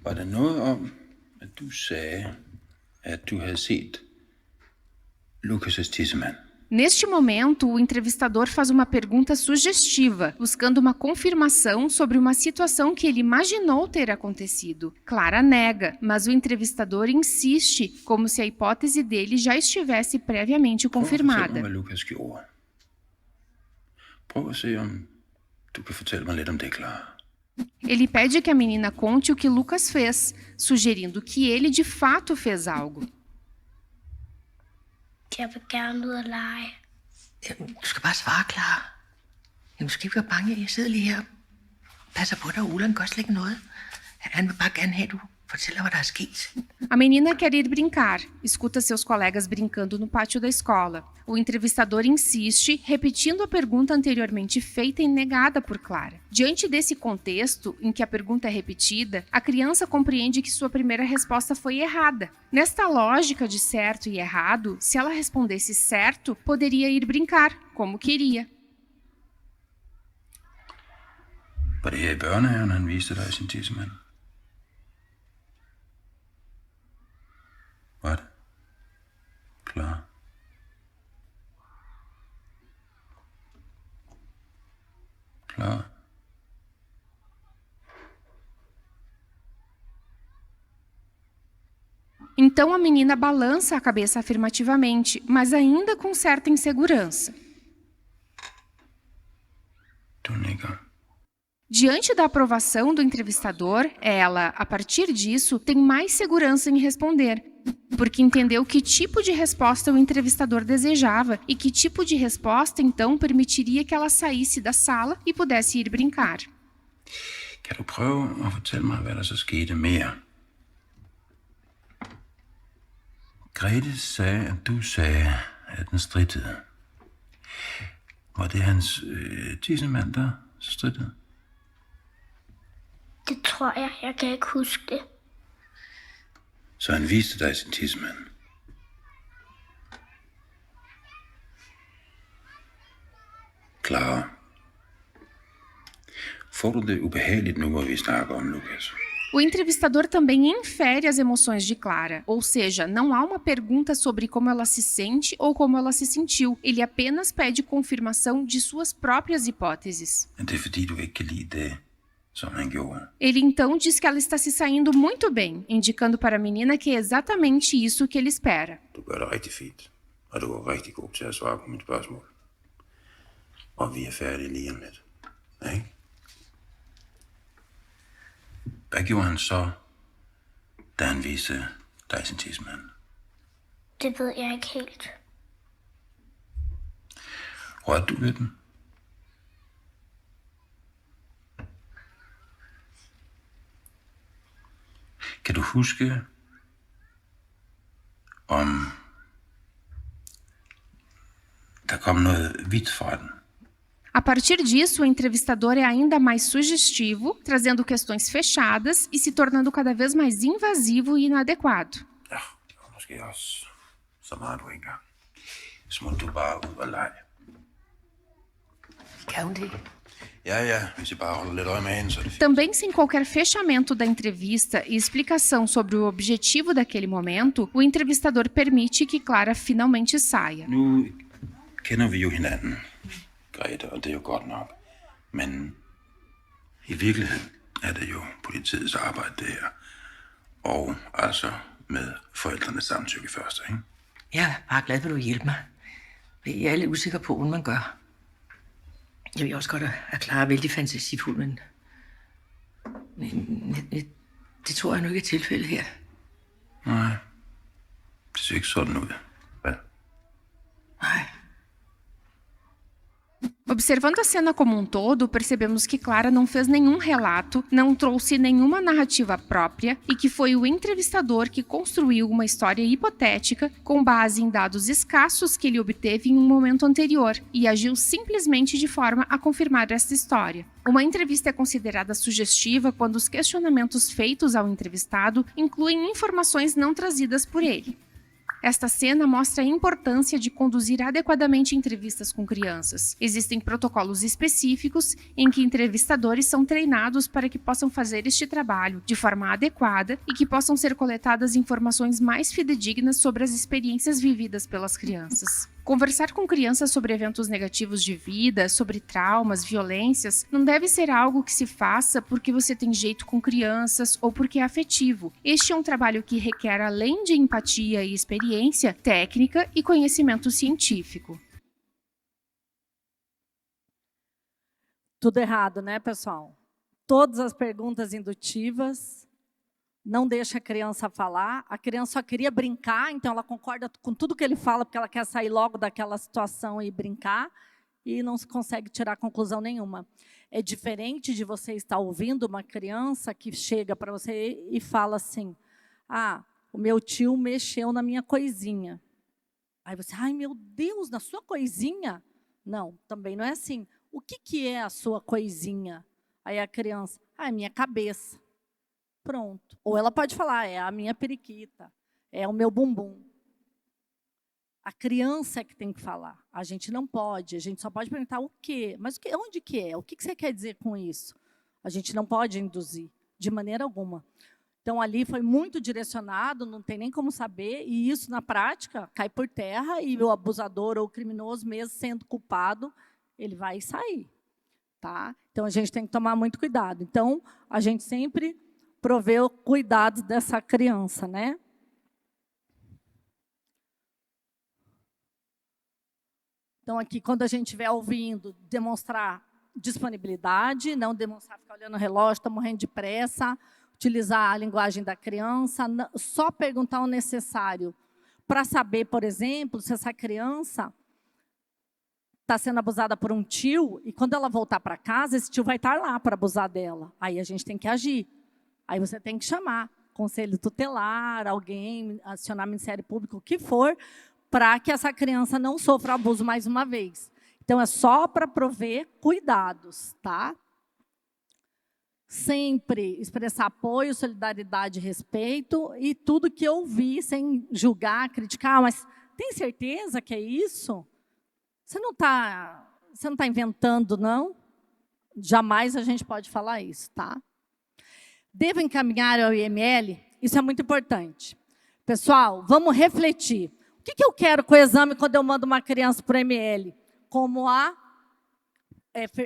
Speaker 8: Var der noget om, at du sagde, at du havde set Lucas' tissemand?
Speaker 7: Neste momento, o entrevistador faz uma pergunta sugestiva, buscando uma confirmação sobre uma situação que ele imaginou ter acontecido. Clara nega, mas o entrevistador insiste, como se a hipótese dele já estivesse previamente confirmada.
Speaker 8: Prøv at fortælle mig, hvad Lucas gjorde. Prøv at se, om du kan fortælle mig lidt om det, Clara.
Speaker 7: Ele pede que a menina conte o que Lucas fez, sugerindo que ele de fato fez algo.
Speaker 10: Jeg vil gerne ud og lege.
Speaker 9: Jamen, du skal bare svare, Clara. Jamen, du skal ikke være bange. Jeg sidder lige her. Passer på dig, Ulan gør slet ikke noget. Han vil bare gerne have, at du fortæller, hvad der er sket.
Speaker 7: A menina quer ir brincar, escuta seus colegas brincando no pátio da escola. O entrevistador insiste, repetindo a pergunta anteriormente feita e negada por Clara. Diante desse contexto, em que a pergunta é repetida, a criança compreende que sua primeira resposta foi errada. Nesta lógica de certo e errado, se ela respondesse certo, poderia ir brincar, como queria.
Speaker 8: Var det her i børnehaven, han viste dig sin tissemand? Var det? Klar. Klar.
Speaker 7: Então a menina balança a cabeça afirmativamente, mas ainda com certa insegurança.
Speaker 8: Du nikker.
Speaker 7: Diante da aprovação do entrevistador, ela, a partir disso, tem mais segurança em responder, porque entendeu que tipo de resposta o entrevistador desejava e que tipo de resposta, então, permitiria que ela saísse da sala e pudesse ir brincar.
Speaker 8: Kan du prøve at fortælle mig, hvad der så skete mere? Grete sagde, at du sagde, at den strittede. Var det hans tissemand, der strittede?
Speaker 10: Det tror jeg. Jeg kan ikke huske det.
Speaker 8: Så han viste dig sin tissemand? Clara. Får du det ubehageligt nu, hvor vi snakker om Lucas?
Speaker 7: O entrevistador também infere as emoções de Clara, ou seja, não há uma pergunta sobre como ela se sente ou como ela se sentiu. Ele apenas pede confirmação de suas próprias hipóteses.
Speaker 8: Det er fordi, du ikke kan lide det, som han gjorde.
Speaker 7: Ele então diz que ela está se saindo muito bem, indicando para a menina que é exatamente isso que ele espera.
Speaker 8: Du gør det rigtig fint, og du er rigtig god til at svare på mit spørgsmål. Og vi er færdige lige om lidt. Ikke? Hvad gjorde han så, da han viste dig sin tidsmand?
Speaker 10: Det ved jeg ikke helt.
Speaker 8: Rørte du ved den? Kan du huske, om der kom noget hvidt fra den?
Speaker 7: A partir disso, o entrevistador é ainda mais sugestivo, trazendo questões fechadas e se tornando cada vez mais invasivo e inadequado.
Speaker 8: Ja, det var måske også så meget du engang. Smut du bare ud og lege.
Speaker 9: Kan hun det?
Speaker 8: Ja, hvis I bare holder lidt øje med hende, så er det fint.
Speaker 7: Também sem qualquer fechamento da entrevista e explicação sobre o objetivo daquele momento, o entrevistador permite que Clara finalmente saia.
Speaker 8: Nu kender vi jo hinanden, Grete, og det er jo godt nok. Men i virkeligheden er det jo politiets arbejde, det her. Og altså med forældrenes samtykke først, ikke?
Speaker 9: Jeg er bare glad for, at du hjælper mig. Jeg er lidt usikker på, hvordan man gør. Jeg ved også godt, at Clara er vældig fantasifuld, men det tror jeg nu ikke er tilfældet her.
Speaker 8: Nej, det ser ikke sådan ud. Vel?
Speaker 9: Nej.
Speaker 7: Observando a cena como todo, percebemos que Clara não fez nenhum relato, não trouxe nenhuma narrativa própria e que foi o entrevistador que construiu uma história hipotética com base em dados escassos que ele obteve em um momento anterior e agiu simplesmente de forma a confirmar essa história. Uma entrevista é considerada sugestiva quando os questionamentos feitos ao entrevistado incluem informações não trazidas por ele. Esta cena mostra a importância de conduzir adequadamente entrevistas com crianças. Existem protocolos específicos em que entrevistadores são treinados para que possam fazer este trabalho de forma adequada e que possam ser coletadas informações mais fidedignas sobre as experiências vividas pelas crianças. Conversar com crianças sobre eventos negativos de vida, sobre traumas, violências, não deve ser algo que se faça porque você tem jeito com crianças ou porque é afetivo. Este é um trabalho que requer, além de empatia e experiência, técnica e conhecimento científico.
Speaker 2: Tudo errado, né, pessoal? Todas as perguntas indutivas, não deixa a criança falar, a criança só queria brincar, então ela concorda com tudo que ele fala, porque ela quer sair logo daquela situação e brincar, e não se consegue tirar conclusão nenhuma. É diferente de você estar ouvindo uma criança que chega para você e fala assim, o meu tio mexeu na minha coisinha. Aí você, ai meu Deus, na sua coisinha? Não, também não é assim. O que é a sua coisinha? Aí a criança, é minha cabeça. Pronto. Ou ela pode falar, é a minha periquita, é o meu bumbum. A criança é que tem que falar. A gente não pode, a gente só pode perguntar o quê? Mas onde que é? O que você quer dizer com isso? A gente não pode induzir, de maneira alguma. Então, ali foi muito direcionado, não tem nem como saber, e isso, na prática, cai por terra, e o abusador ou o criminoso, mesmo sendo culpado, ele vai sair. Tá? Então, a gente tem que tomar muito cuidado. Então, a gente sempre provê o cuidado dessa criança, né? Então, aqui, quando a gente estiver ouvindo, demonstrar disponibilidade, não demonstrar ficar olhando o relógio, está morrendo de pressa, utilizar a linguagem da criança, só perguntar o necessário para saber, por exemplo, se essa criança está sendo abusada por um tio, e quando ela voltar para casa, esse tio vai estar lá para abusar dela. Aí a gente tem que agir. Aí você tem que chamar conselho tutelar, alguém, acionar Ministério Público, o que for, para que essa criança não sofra abuso mais uma vez. Então, é só para prover cuidados, tá? Sempre expressar apoio, solidariedade e respeito, e tudo que eu vi, sem julgar, criticar, mas tem certeza que é isso? Você não tá inventando, não? Jamais a gente pode falar isso, tá? Devo encaminhar ao IML? Isso é muito importante. Pessoal, vamos refletir. O que eu quero com o exame quando eu mando uma criança para o IML? Como a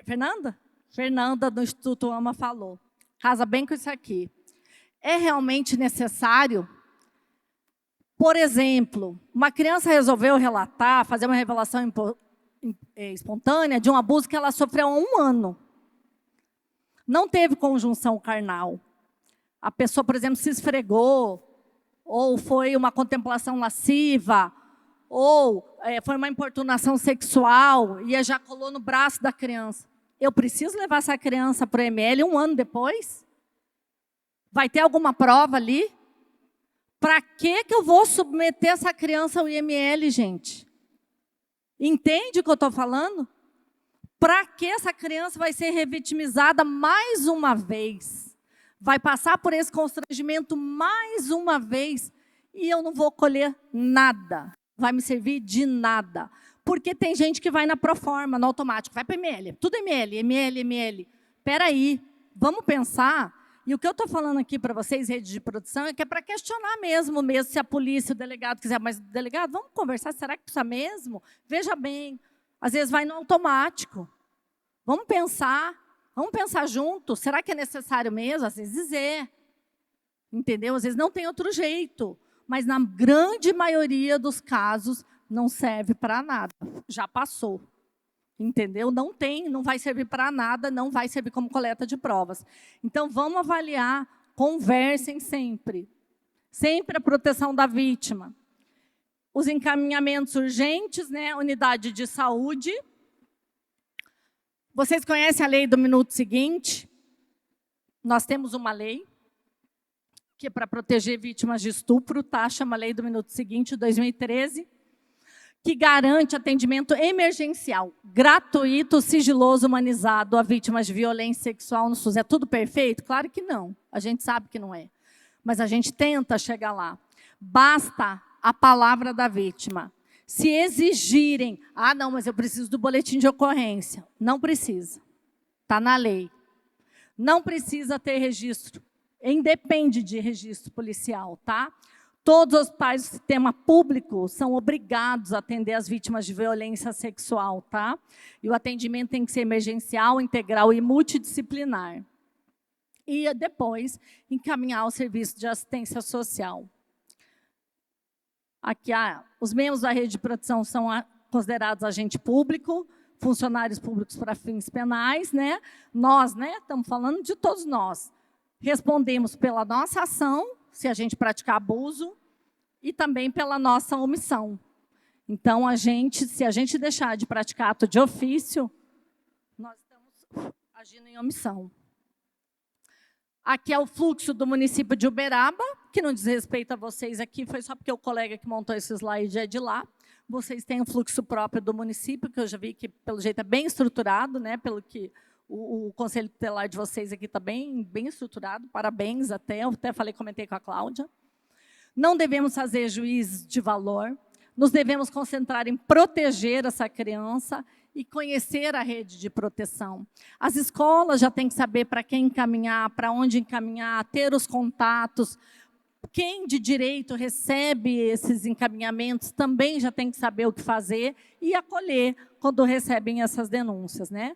Speaker 2: Fernanda? Fernanda, do Instituto AMA, falou. Casa bem com isso aqui. É realmente necessário? Por exemplo, uma criança resolveu relatar, fazer uma revelação espontânea de um abuso que ela sofreu há 1 ano. Não teve conjunção carnal. a pessoa, por exemplo, se esfregou, ou foi uma contemplação lasciva, ou foi uma importunação sexual e ejaculou no braço da criança. Eu preciso levar essa criança para o IML 1 ano depois? Vai ter alguma prova ali? Para que eu vou submeter essa criança ao IML, gente? Entende o que eu estou falando? Para que essa criança vai ser revitimizada mais uma vez? Vai passar por esse constrangimento mais uma vez e eu não vou colher nada. Vai me servir de nada. Porque tem gente que vai na proforma, no automático, vai para ML, tudo ML, ML, ML. Espera aí, vamos pensar. E o que eu estou falando aqui para vocês, rede de produção, é que é para questionar mesmo se a polícia, o delegado quiser. Mas, delegado, vamos conversar, será que precisa mesmo? Veja bem, às vezes vai no automático. Vamos pensar junto. Será que é necessário mesmo? Às vezes é. Entendeu? Às vezes não tem outro jeito. Mas na grande maioria dos casos não serve para nada. Já passou. Entendeu? Não tem, não vai servir para nada, não vai servir como coleta de provas. Então, vamos avaliar, conversem sempre. Sempre a proteção da vítima. Os encaminhamentos urgentes, né? Unidade de saúde. Vocês conhecem a lei do minuto seguinte? Nós temos uma lei que é para proteger vítimas de estupro, tá? Chama Lei do Minuto Seguinte, 2013, que garante atendimento emergencial, gratuito, sigiloso, humanizado a vítimas de violência sexual no SUS. É tudo perfeito? Claro que não. A gente sabe que não é. Mas a gente tenta chegar lá. Basta a palavra da vítima. Se exigirem, não, mas eu preciso do boletim de ocorrência. Não precisa. Está na lei. Não precisa ter registro. Independe de registro policial, tá? Todos os hospitais do sistema público são obrigados a atender as vítimas de violência sexual, tá? E o atendimento tem que ser emergencial, integral e multidisciplinar. E depois encaminhar ao serviço de assistência social. Aqui, os membros da rede de proteção são considerados agente público, funcionários públicos para fins penais, né? Nós, né? Estamos falando de todos nós. Respondemos pela nossa ação, se a gente praticar abuso, e também pela nossa omissão. Então, se a gente deixar de praticar ato de ofício, nós estamos agindo em omissão. Aqui é o fluxo do município de Uberaba, que não diz respeito a vocês aqui, foi só porque o colega que montou esse slide é de lá. Vocês têm um fluxo próprio do município, que eu já vi que, pelo jeito, é bem estruturado, né? Pelo que o conselho tutelar de vocês aqui está bem estruturado, parabéns eu até comentei com a Cláudia. Não devemos fazer juízes de valor, nos devemos concentrar em proteger essa criança e conhecer a rede de proteção. As escolas já têm que saber para quem encaminhar, para onde encaminhar, ter os contatos. Quem de direito recebe esses encaminhamentos também já tem que saber o que fazer e acolher quando recebem essas denúncias, né?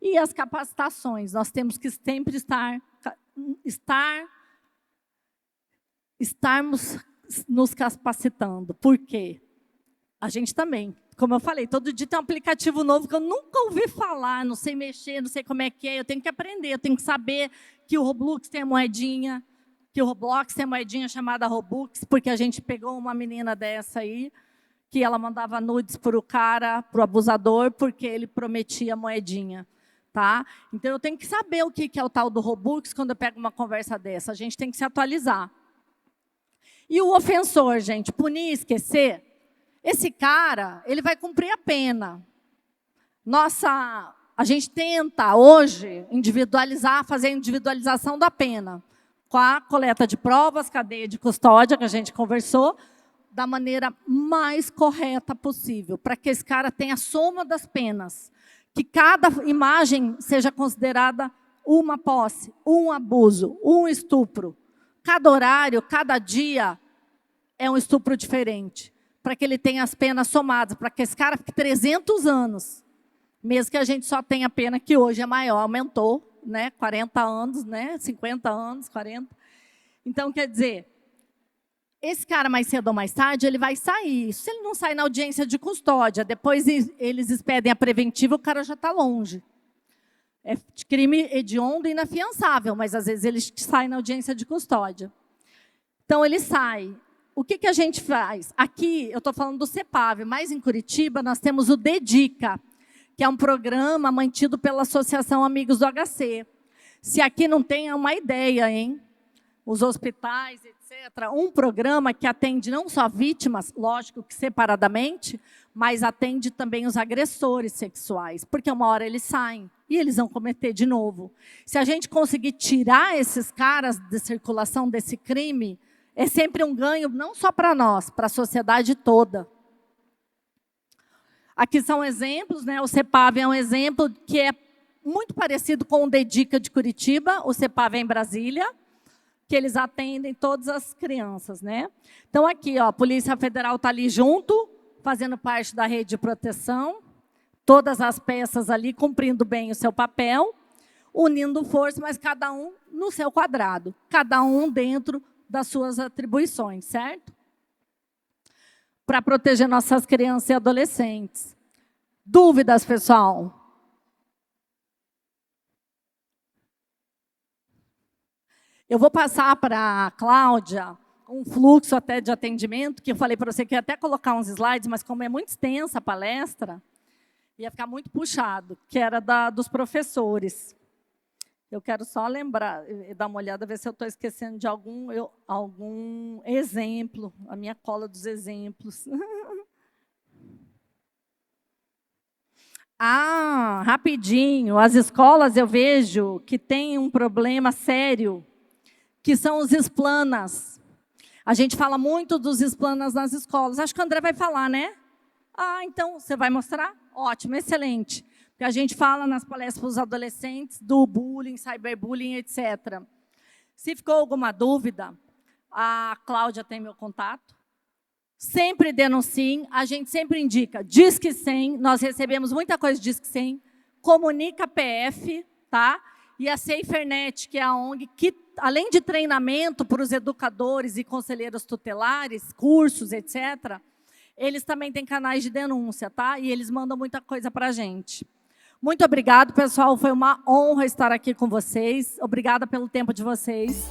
Speaker 2: E as capacitações, nós temos que sempre estarmos nos capacitando. Por quê? A gente também, como eu falei, todo dia tem um aplicativo novo que eu nunca ouvi falar, não sei mexer, não sei como é que é, eu tenho que aprender, eu tenho que saber que o Roblox tem a moedinha, chamada Robux, porque a gente pegou uma menina dessa aí, que ela mandava nudes para o cara, para o abusador, porque ele prometia moedinha. Tá? Então, eu tenho que saber o que é o tal do Robux quando eu pego uma conversa dessa. A gente tem que se atualizar. E o ofensor, gente, punir e esquecer, esse cara, ele vai cumprir a pena. A gente tenta, hoje, fazer a individualização da pena, com a coleta de provas, cadeia de custódia, que a gente conversou, da maneira mais correta possível, para que esse cara tenha a soma das penas. Que cada imagem seja considerada uma posse, um abuso, um estupro. Cada horário, cada dia é um estupro diferente, para que ele tenha as penas somadas, para que esse cara fique 300 anos, mesmo que a gente só tenha a pena que hoje é maior, aumentou, né? 40 anos, né? 50 anos, 40. Então, quer dizer, esse cara, mais cedo ou mais tarde, ele vai sair. Se ele não sair na audiência de custódia, depois eles expedem a preventiva, o cara já está longe. É crime hediondo e inafiançável, mas às vezes ele sai na audiência de custódia. Então, ele sai. O que a gente faz? Aqui, eu estou falando do CEPAV, mas em Curitiba nós temos o DEDICA, que é um programa mantido pela Associação Amigos do HC. Se aqui não tem, é uma ideia, hein? Os hospitais, etc. Um programa que atende não só vítimas, lógico que separadamente, mas atende também os agressores sexuais, porque uma hora eles saem e eles vão cometer de novo. Se a gente conseguir tirar esses caras de circulação desse crime, é sempre um ganho, não só para nós, para a sociedade toda. Aqui são exemplos, né? O CEPAV é um exemplo que é muito parecido com o DEDICA de Curitiba, o CEPAV é em Brasília, que eles atendem todas as crianças, né? Então, aqui, ó, a Polícia Federal está ali junto, fazendo parte da rede de proteção, todas as peças ali cumprindo bem o seu papel, unindo forças, mas cada um no seu quadrado, cada um dentro das suas atribuições, certo? Para proteger nossas crianças e adolescentes. Dúvidas, pessoal? Eu vou passar para a Cláudia um fluxo até de atendimento, que eu falei para você que ia até colocar uns slides, mas como é muito extensa a palestra, ia ficar muito puxado, que era dos professores. Eu quero só lembrar, dar uma olhada, ver se eu estou esquecendo de algum exemplo, a minha cola dos exemplos. Rapidinho, as escolas eu vejo que tem um problema sério, que são os esplanas. A gente fala muito dos esplanas nas escolas. Acho que o André vai falar, né? Então, você vai mostrar? Ótimo, excelente. Porque a gente fala nas palestras para os adolescentes do bullying, cyberbullying, etc. Se ficou alguma dúvida, a Cláudia tem meu contato. Sempre denunciem, a gente sempre indica Disque 100, nós recebemos muita coisa de Disque 100, Comunica PF, tá? E a SaferNet, que é a ONG, que além de treinamento para os educadores e conselheiros tutelares, cursos, etc., eles também têm canais de denúncia, tá? E eles mandam muita coisa para a gente. Muito obrigado, pessoal. Foi uma honra estar aqui com vocês. Obrigada pelo tempo de vocês.